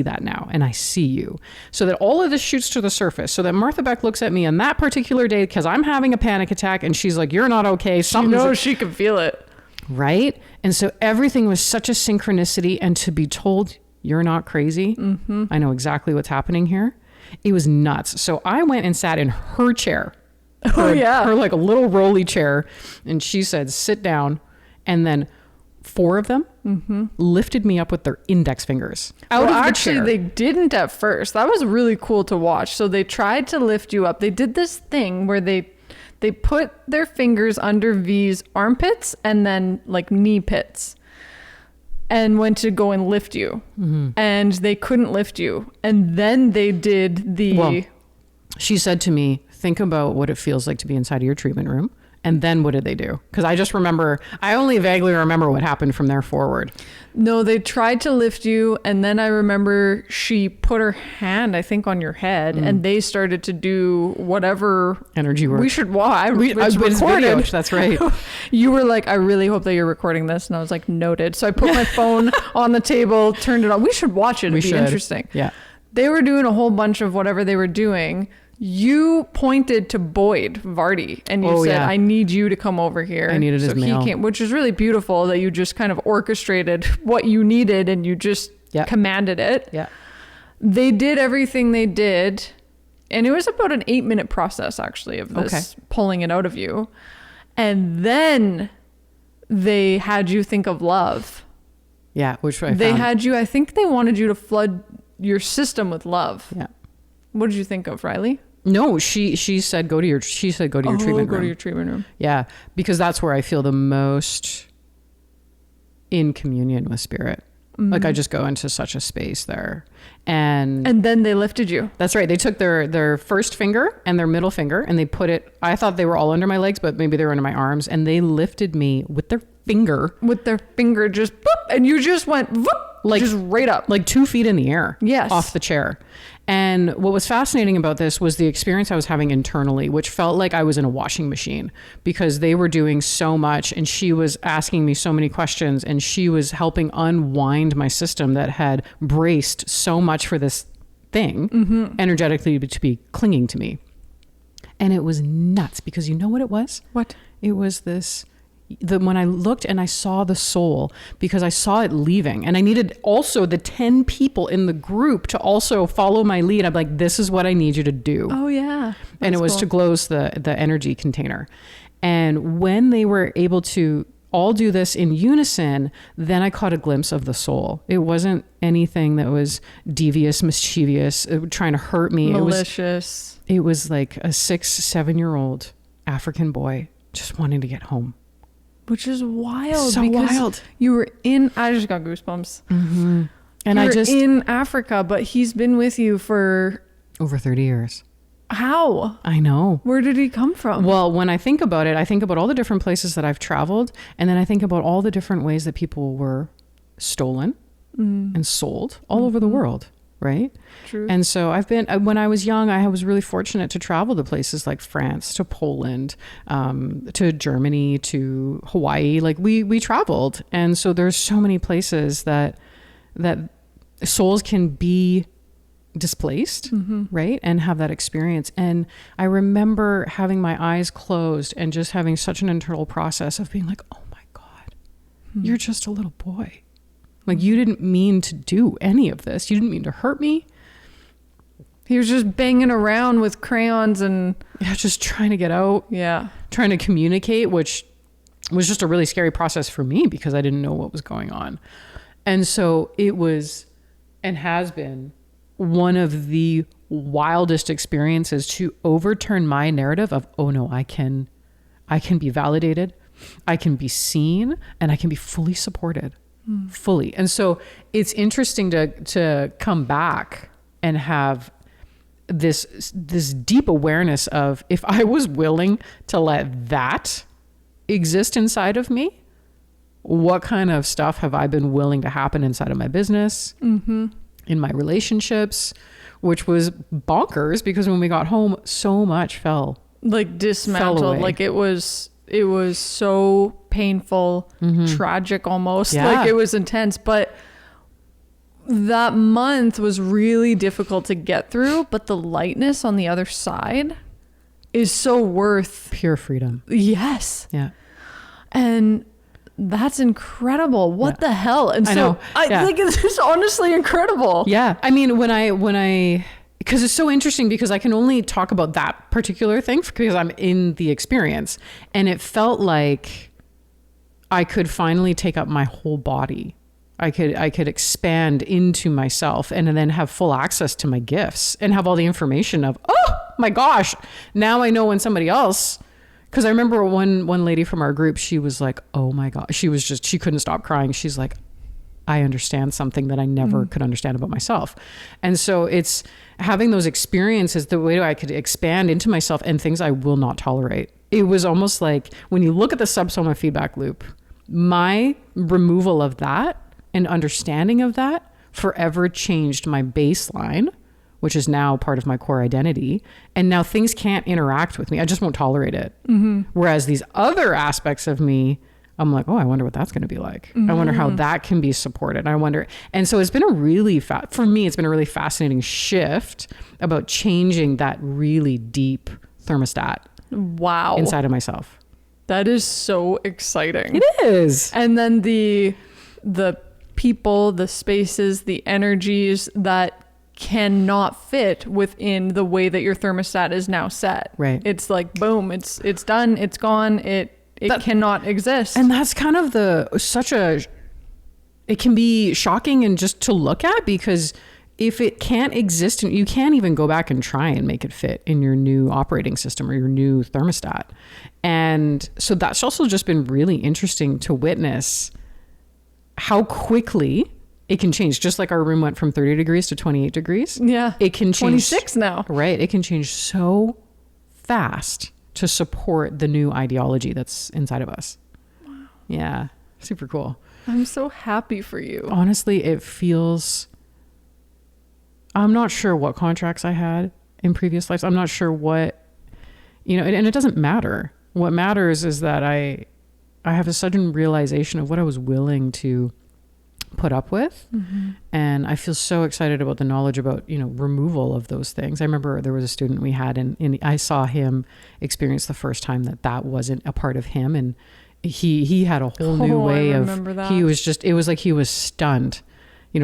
that now, and I see you. So that all of this shoots to the surface, so that Martha Beck looks at me on that particular day because I'm having a panic attack, and she's like, you're not okay. She can feel it. Right? And so everything was such a synchronicity, and to be told, you're not crazy. Mm-hmm. I know exactly what's happening here. It was nuts. So I went and sat in her chair. Her like a little rolly chair. And she said, sit down. And then 4 of them lifted me up with their index fingers out of the actually, chair. They didn't at first. That was really cool to watch. So they tried to lift you up. They did this thing where they put their fingers under V's armpits and then like knee pits, and went to go and lift you. And they couldn't lift you. And then they did she said to me, think about what it feels like to be inside of your treatment room. And then what did they do? Because I only vaguely remember what happened from there forward. No, they tried to lift you. And then I remember she put her hand, I think, on your head, and they started to do whatever energy work. We should watch. It's recorded. That's right. You were like, I really hope that you're recording this. And I was like, noted. So I put my phone on the table, turned it on. We should watch it. It'd be interesting. Yeah. They were doing a whole bunch of whatever they were doing. You pointed to Boyd Vardy and you said, I need you to come over here. I needed his mail. He came, which is really beautiful that you just kind of orchestrated what you needed and you just commanded it. Yeah. They did everything they did. And it was about an 8-minute process, actually, of this pulling it out of you. And then they had you think of love. Yeah, which I think they wanted you to flood your system with love. Yeah. What did you think of, Riley? No, she said go to your treatment room. Go to your treatment room. Yeah, because that's where I feel the most in communion with spirit. Like I just go into such a space there. And then they lifted you. That's right. They took their first finger and their middle finger and they put it, I thought they were all under my legs, but maybe they were under my arms, and they lifted me with their finger. With their finger, just boop, and you just went whoop, like just right up. Like 2 feet in the air. Yes. Off the chair. And what was fascinating about this was the experience I was having internally, which felt like I was in a washing machine, because they were doing so much and she was asking me so many questions, and she was helping unwind my system that had braced so much for this thing energetically to be clinging to me. And it was nuts, because you know what it was? What? It was this... when I looked and I saw the soul, because I saw it leaving, and I needed also the 10 people in the group to also follow my lead. I'm like, this is what I need you to do. Oh yeah. And it was cool. To close the energy container. And when they were able to all do this in unison, then I caught a glimpse of the soul. It wasn't anything that was devious, mischievous, trying to hurt me. Malicious. It was like a 6-7-year-old African boy just wanting to get home. Which is wild. So wild. You were I just got goosebumps. Mm-hmm. And You're in Africa, but he's been with you for over 30 years. How? I know. Where did he come from? Well, when I think about it, I think about all the different places that I've traveled. And then I think about all the different ways that people were stolen and sold all over the world. Right? True. And so when I was young, I was really fortunate to travel to places like France, to Poland, to Germany, to Hawaii. Like we traveled. And so there's so many places that souls can be displaced, right? And have that experience. And I remember having my eyes closed and just having such an internal process of being like, oh my God, you're just a little boy. Like you didn't mean to do any of this. You didn't mean to hurt me. He was just banging around with crayons and just trying to get out. Yeah. Trying to communicate, which was just a really scary process for me because I didn't know what was going on. And so it was and has been one of the wildest experiences to overturn my narrative of, oh no, I can be validated, I can be seen, and I can be fully supported. Fully. And so it's interesting to come back and have this deep awareness of, if I was willing to let that exist inside of me, what kind of stuff have I been willing to happen inside of my business, in my relationships, which was bonkers because when we got home, so much fell dismantled. away. Like it was so painful, tragic almost. Yeah. Like it was intense. But that month was really difficult to get through. But the lightness on the other side is so worth pure freedom. Yes. Yeah. And that's incredible. What the hell? And I so know. I think it's just honestly incredible. Yeah. I mean, when I because it's so interesting because I can only talk about that particular thing because I'm in the experience, and it felt like I could finally take up my whole body. I could expand into myself and then have full access to my gifts and have all the information of, oh my gosh, now I know when somebody else, because I remember one lady from our group, she was like, oh my God, she couldn't stop crying. She's like, I understand something that I never could understand about myself. And so it's having those experiences, the way I could expand into myself and things I will not tolerate. It was almost like when you look at the SubSoma Feedback Loop, my removal of that and understanding of that forever changed my baseline, which is now part of my core identity. And now things can't interact with me. I just won't tolerate it. Whereas these other aspects of me, I'm like, oh, I wonder what that's going to be like. I wonder how that can be supported. I wonder. And so it's been for me, it's been a really fascinating shift about changing that really deep thermostat. Wow. Inside of myself. That is so exciting. It is. And then the people, the spaces, the energies that cannot fit within the way that your thermostat is now set. Right. It's like, boom, it's done, it's gone, it cannot exist. And that's kind of it can be shocking and just to look at, because if it can't exist, and you can't even go back and try and make it fit in your new operating system or your new thermostat. And so that's also just been really interesting to witness how quickly it can change. Just like our room went from 30 degrees to 28 degrees. Yeah. It can change. 26 now. Right. It can change so fast to support the new ideology that's inside of us. Wow. Yeah. Super cool. I'm so happy for you. Honestly, it feels, I'm not sure what contracts I had in previous lives. I'm not sure what, and it doesn't matter. What matters is that I have a sudden realization of what I was willing to put up with. And I feel so excited about the knowledge about, removal of those things. I remember there was a student we had and I saw him experience the first time that wasn't a part of him. And he had a whole new way of, it was like he was stunned,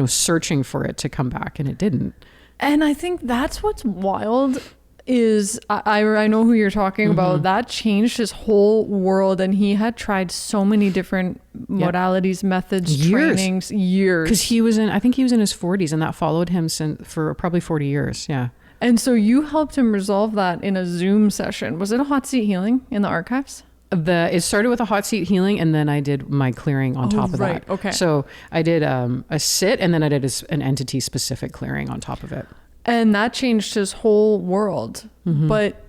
searching for it to come back, and it didn't. And I think that's what's wild is I know who you're talking about. That changed his whole world, and he had tried so many different modalities, methods, trainings, years. Because I think he was in his 40s, and that followed him for probably 40 years. Yeah. And so you helped him resolve that in a Zoom session. Was it a hot seat healing in the archives? It started with a hot seat healing, and then I did my clearing on top of that. Okay. So I did a sit, and then I did an entity specific clearing on top of it. And that changed his whole world. But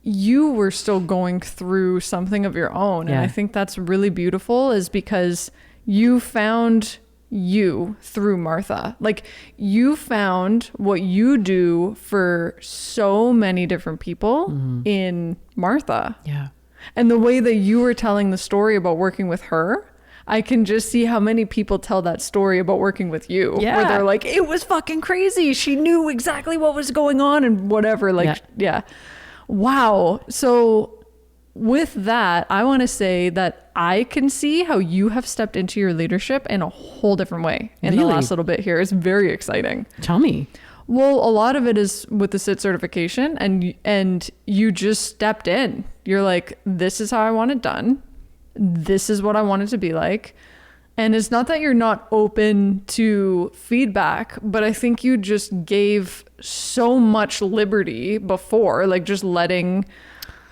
you were still going through something of your own. And I think that's really beautiful, is because you found you through Martha. Like, you found what you do for so many different people in Martha. Yeah. And the way that you were telling the story about working with her, I can just see how many people tell that story about working with you. Yeah. Where they're like, it was fucking crazy. She knew exactly what was going on and whatever. Like, yeah. Wow. So with that, I want to say that I can see how you have stepped into your leadership in a whole different way in the last little bit here. It's very exciting. Tell me. Well, a lot of it is with the SIT certification, and you just stepped in. You're like, this is how I want it done. This is what I want it to be like. And it's not that you're not open to feedback, but I think you just gave so much liberty before, like just letting.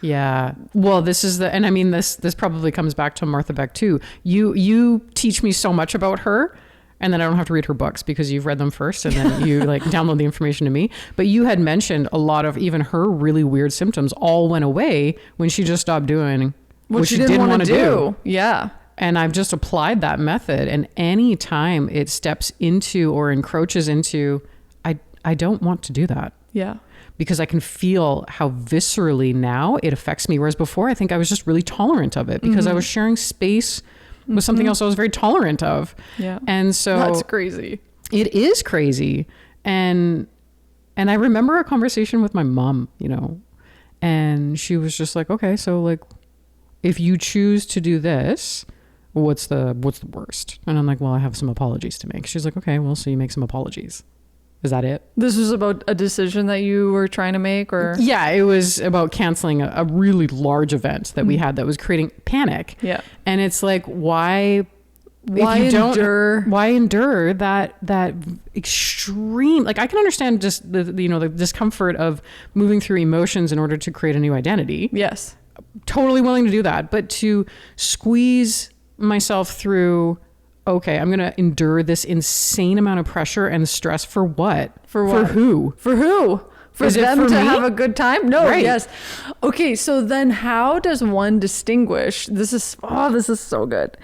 Yeah. Well, and I mean, this probably comes back to Martha Beck too. You teach me so much about her, and then I don't have to read her books because you've read them first, and then you like download the information to me. But you had mentioned a lot of even her really weird symptoms all went away when she just stopped doing what she didn't want to do. Yeah. And I've just applied that method. And any time it steps into or encroaches into, I don't want to do that. Yeah. Because I can feel how viscerally now it affects me. Whereas before, I think I was just really tolerant of it because I was sharing space with something else I was very tolerant of. Yeah. And so that's crazy. It is crazy. And I remember a conversation with my mom, and she was just like, okay, so like, if you choose to do this, what's the worst? And I'm like, well, I have some apologies to make. She's like, okay, well, so you make some apologies. Is that it? This was about a decision that you were trying to make, or? Yeah, it was about canceling a really large event that we had that was creating panic. Yeah. And it's like, why endure that extreme, like I can understand just the discomfort of moving through emotions in order to create a new identity. Yes. Totally willing to do that, but to squeeze myself through, okay, I'm going to endure this insane amount of pressure and stress for what? For what? For who? For who? For Is it them for to me? have a good time? No, Right. yes. Okay, so then how does one distinguish? This is so good.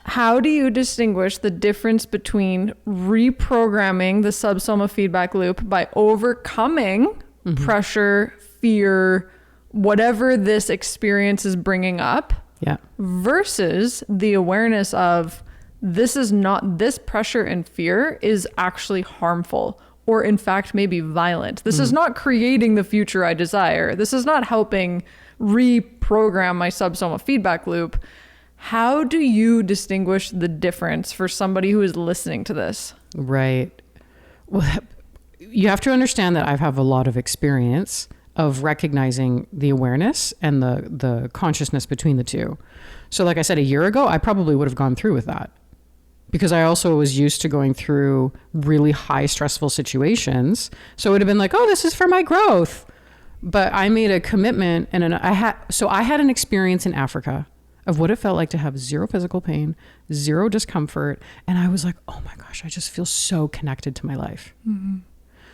How do you distinguish the difference between reprogramming the SubSoma feedback loop by overcoming pressure, fear, whatever this experience is bringing up, versus the awareness of this pressure and fear is actually harmful, or in fact maybe violent. This is not creating the future I desire. This is not helping reprogram my SubSoma feedback loop. How do you distinguish the difference for somebody who is listening to this? Right. Well, you have to understand that I have a lot of experience of recognizing the awareness and the consciousness between the two. So like I said, a year ago, I probably would have gone through with that because I also was used to going through really high stressful situations. So it would have been like, oh, this is for my growth. But I made a commitment, and I had an experience in Africa of what it felt like to have zero physical pain, zero discomfort. And I was like, oh my gosh, I just feel so connected to my life. Mm-hmm.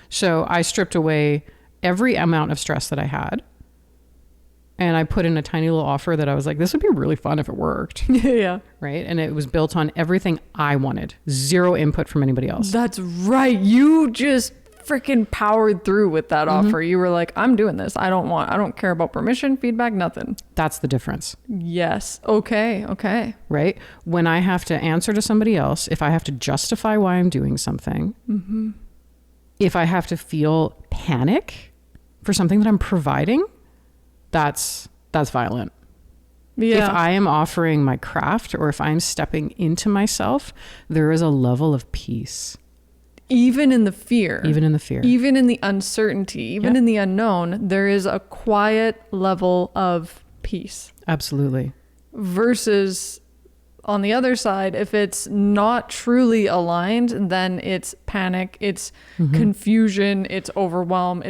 So I stripped away every amount of stress that I had. And I put in a tiny little offer that I was like, this would be really fun if it worked. Yeah. Right. And it was built on everything I wanted. Zero input from anybody else. That's right. You just freaking powered through with that offer. You were like, I'm doing this. I don't care about permission, feedback, nothing. That's the difference. Yes. Okay. Right. When I have to answer to somebody else, if I have to justify why I'm doing something, if I have to feel panic for something that I'm providing, that's violent. Yeah. If I am offering my craft or if I'm stepping into myself, there is a level of peace. Even in the fear, Even in the fear. even in the uncertainty, even in the unknown, there is a quiet level of peace. Absolutely. Versus on the other side, if it's not truly aligned, then it's panic, it's confusion, it's overwhelm,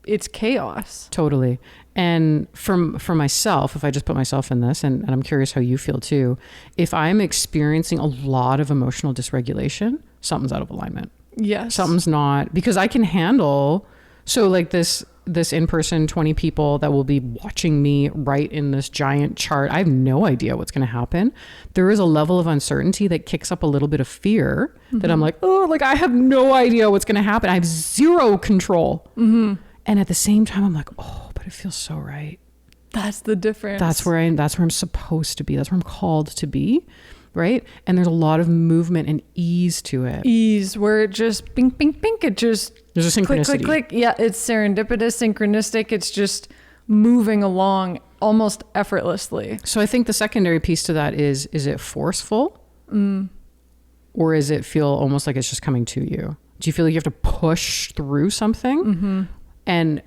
it's chaos. Totally. And for myself, if I just put myself in this, and I'm curious how you feel too, if I'm experiencing a lot of emotional dysregulation, something's out of alignment. Yes. Something's not, because I can handle, so like this in-person 20 people that will be watching me write in this giant chart. I have no idea what's going to happen. There is a level of uncertainty that kicks up a little bit of fear that I'm like, oh, like I have no idea what's going to happen. I have zero control. And at the same time, I'm like, oh, but it feels so right. That's the difference. That's where I'm supposed to be. That's where I'm called to be. Right. And there's a lot of movement and ease to it. Ease, where it just bink, bink, bink. It just There's a synchronicity. click, click, click. Yeah, it's serendipitous, synchronistic. It's just moving along almost effortlessly. So I think the secondary piece to that is it forceful? Or is it feel almost like it's just coming to you? Do you feel like you have to push through something? And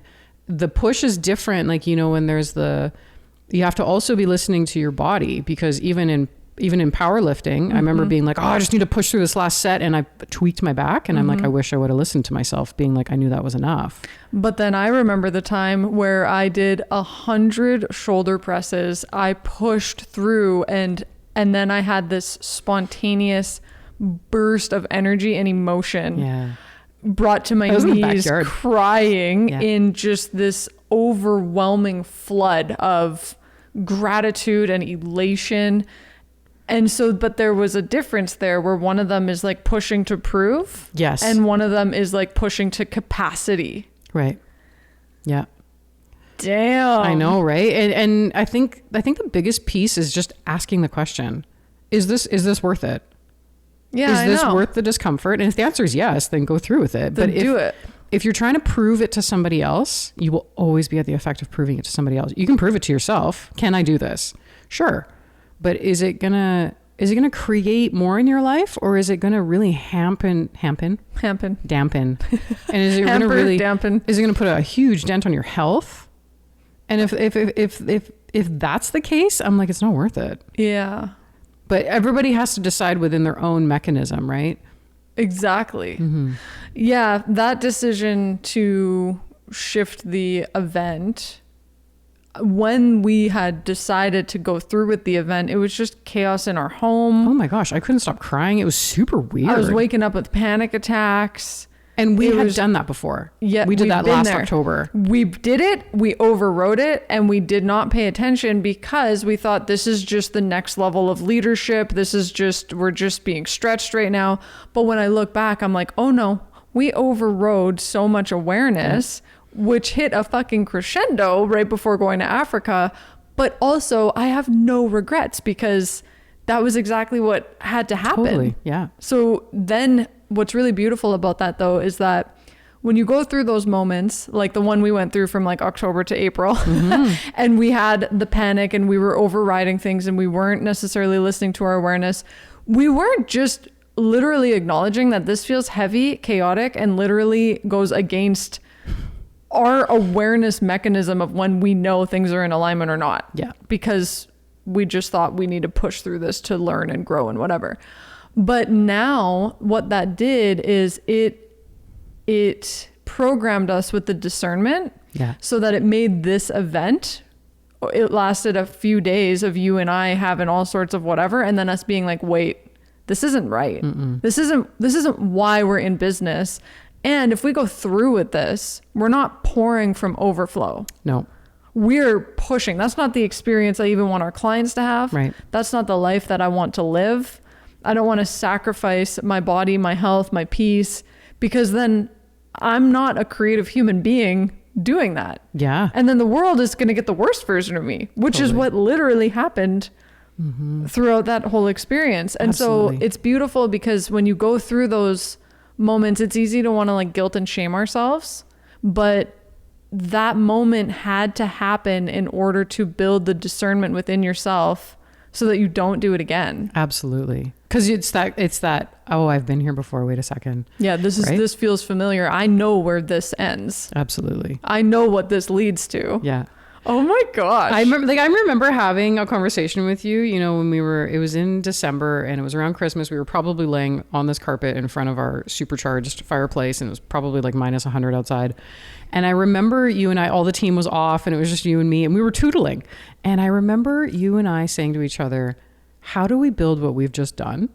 the push is different. Like, you know, when there's you have to also be listening to your body, because even in powerlifting, I remember being like, oh, I just need to push through this last set. And I tweaked my back. And I'm like, I wish I would have listened to myself, being like, I knew that was enough. But then I remember the time where I did 100 shoulder presses. I pushed through and then I had this spontaneous burst of energy and emotion brought to my knees, crying in just this overwhelming flood of gratitude and elation. And so, but there was a difference there where one of them is like pushing to prove. Yes. And one of them is like pushing to capacity. Right. Yeah. Damn. I know, right? And I think the biggest piece is just asking the question, is this worth it? Yeah. Is this worth the discomfort? And if the answer is yes, then go through with it. Then do it. If you're trying to prove it to somebody else, you will always be at the effect of proving it to somebody else. You can prove it to yourself. Can I do this? Sure. But is it gonna create more in your life, or is it gonna really dampen? And is it gonna really dampen? Is it gonna put a huge dent on your health? And if that's the case, I'm like, it's not worth it. Yeah. But everybody has to decide within their own mechanism, right? Exactly. Yeah, that decision to shift the event, when we had decided to go through with the event, it was just chaos in our home. Oh my gosh, I couldn't stop crying. It was super weird. I was waking up with panic attacks. And we had done that before. Yeah, we did that last October. We did it. We overrode it, and we did not pay attention because we thought this is just the next level of leadership. We're just being stretched right now. But when I look back, I'm like, oh no, we overrode so much awareness, which hit a fucking crescendo right before going to Africa. But also, I have no regrets because that was exactly what had to happen. Totally, yeah. So then what's really beautiful about that though is that when you go through those moments, like the one we went through from like October to April, and we had the panic and we were overriding things and we weren't necessarily listening to our awareness, we weren't just literally acknowledging that this feels heavy, chaotic, and literally goes against our awareness mechanism of when we know things are in alignment or not. Yeah. Because we just thought we need to push through this to learn and grow and whatever. But now what that did is it programmed us with the discernment so that it made this event, it lasted a few days of you and I having all sorts of whatever. And then us being like, wait, this isn't right. This isn't why we're in business. And if we go through with this, we're not pouring from overflow. No. We're pushing. That's not the experience I even want our clients to have. Right. That's not the life that I want to live. I don't want to sacrifice my body, my health, my peace, because then I'm not a creative human being doing that. Yeah. And then the world is going to get the worst version of me, which is what literally happened throughout that whole experience. And so it's beautiful because when you go through those moments, it's easy to want to like guilt and shame ourselves, but that moment had to happen in order to build the discernment within yourself so that you don't do it again. Absolutely. Because it's that, oh, I've been here before. Wait a second. Yeah, this feels familiar. I know where this ends. Absolutely. I know what this leads to. Yeah. Oh my gosh. I remember having a conversation with you, when it was in December and it was around Christmas. We were probably laying on this carpet in front of our supercharged fireplace, and it was probably like minus 100 outside. And I remember you and I, all the team was off and it was just you and me, and we were tootling. And I remember you and I saying to each other, how do we build what we've just done?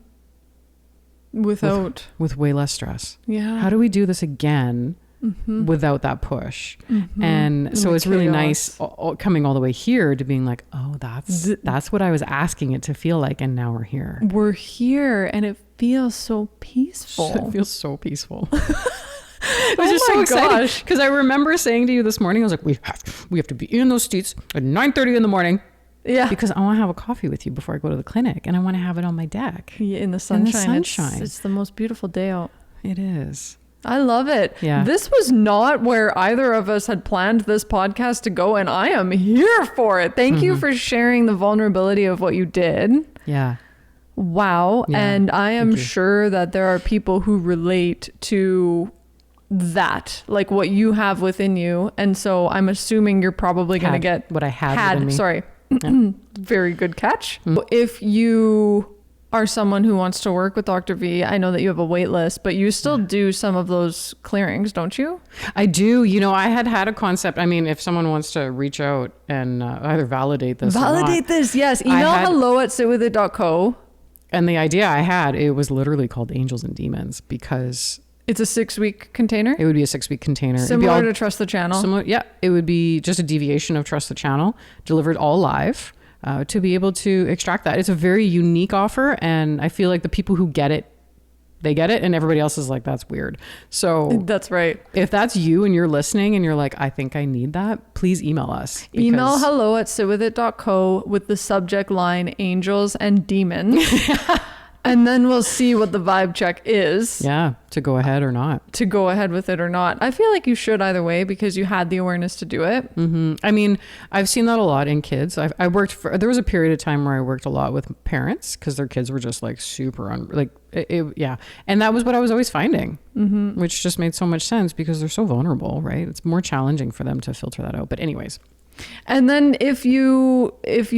With way less stress. Yeah. How do we do this again? Mm-hmm. Without that push. Mm-hmm. And so it's really nice coming all the way here to being like, oh, that's what I was asking it to feel like, and now we're here. We're here, and it feels so peaceful. It feels so peaceful. It was just so exciting because I remember saying to you this morning, I was like, we have to be in those seats at 9:30 in the morning. Yeah, because I want to have a coffee with you before I go to the clinic, and I want to have it on my deck in the sunshine. It's the most beautiful day out. It is. I love it. Yeah. This was not where either of us had planned this podcast to go, and I am here for it. Thank you for sharing the vulnerability of what you did. Yeah. Wow. Yeah. And I am sure that there are people who relate to that, like what you have within you. And so I'm assuming you're probably going to get what I had within me. Sorry. Yeah. Very good catch. If you are someone who wants to work with Dr. V, I know that you have a wait list, but you still do some of those clearings, don't you? I do. I had a concept. I mean, if someone wants to reach out and either validate this yes. Email hello@sitwithit.co. And the idea I had, it was literally called Angels and Demons, because it's a 6-week container. It would be a 6-week container. Similar to Trust the Channel. Similar, yeah. It would be just a deviation of Trust the Channel, delivered all live. To be able to extract that. It's a very unique offer, and I feel like the people who get it, they get it, and everybody else is like, that's weird. So that's right. If that's you and you're listening and you're like, I think I need that, please email us. Email hello@sitwithit.co with the subject line Angels and Demons. And then we'll see what the vibe check is. Yeah, to go ahead or not. To go ahead with it or not. I feel like you should either way, because you had the awareness to do it. Mm-hmm. I mean, I've seen that a lot in kids. There was a period of time where I worked a lot with parents because their kids were just like super yeah. And that was what I was always finding, which just made so much sense because they're so vulnerable, right? It's more challenging for them to filter that out. But anyways. And then if you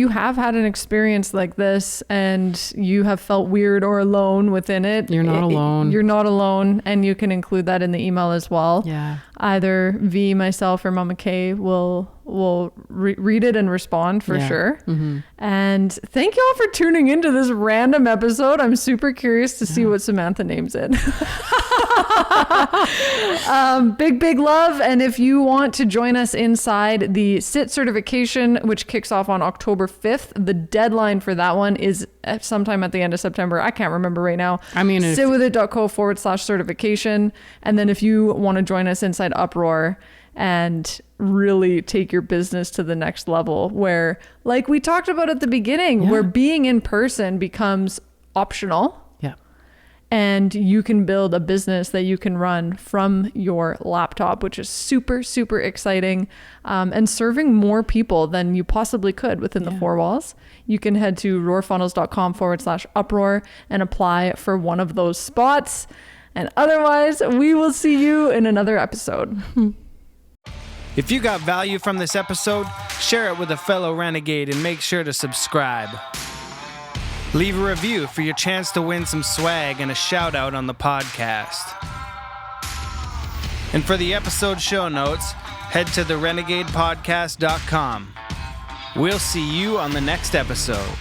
have had an experience like this and you have felt weird or alone within it, you're not alone. You're not alone, and you can include that in the email as well. Yeah. Either V, myself, or Mama Kay will read it and respond for sure. Mm-hmm. And thank you all for tuning into this random episode. I'm super curious to see what Samantha names it. Big love. And if you want to join us inside the SIT certification, which kicks off on October 5th, the deadline for that one is sometime at the end of September. I can't remember right now. I mean, sitwithit.co/certification. And then if you want to join us inside UpROAR and really take your business to the next level, where, like we talked about at the beginning, where being in person becomes optional. Yeah. And you can build a business that you can run from your laptop, which is super, super exciting, and serving more people than you possibly could within the 4 walls. You can head to roarfunnels.com/UpROAR and apply for one of those spots. And otherwise, we will see you in another episode. If you got value from this episode, share it with a fellow renegade and make sure to subscribe. Leave a review for your chance to win some swag and a shout out on the podcast. And for the episode show notes, head to therenegadepodcast.com. We'll see you on the next episode.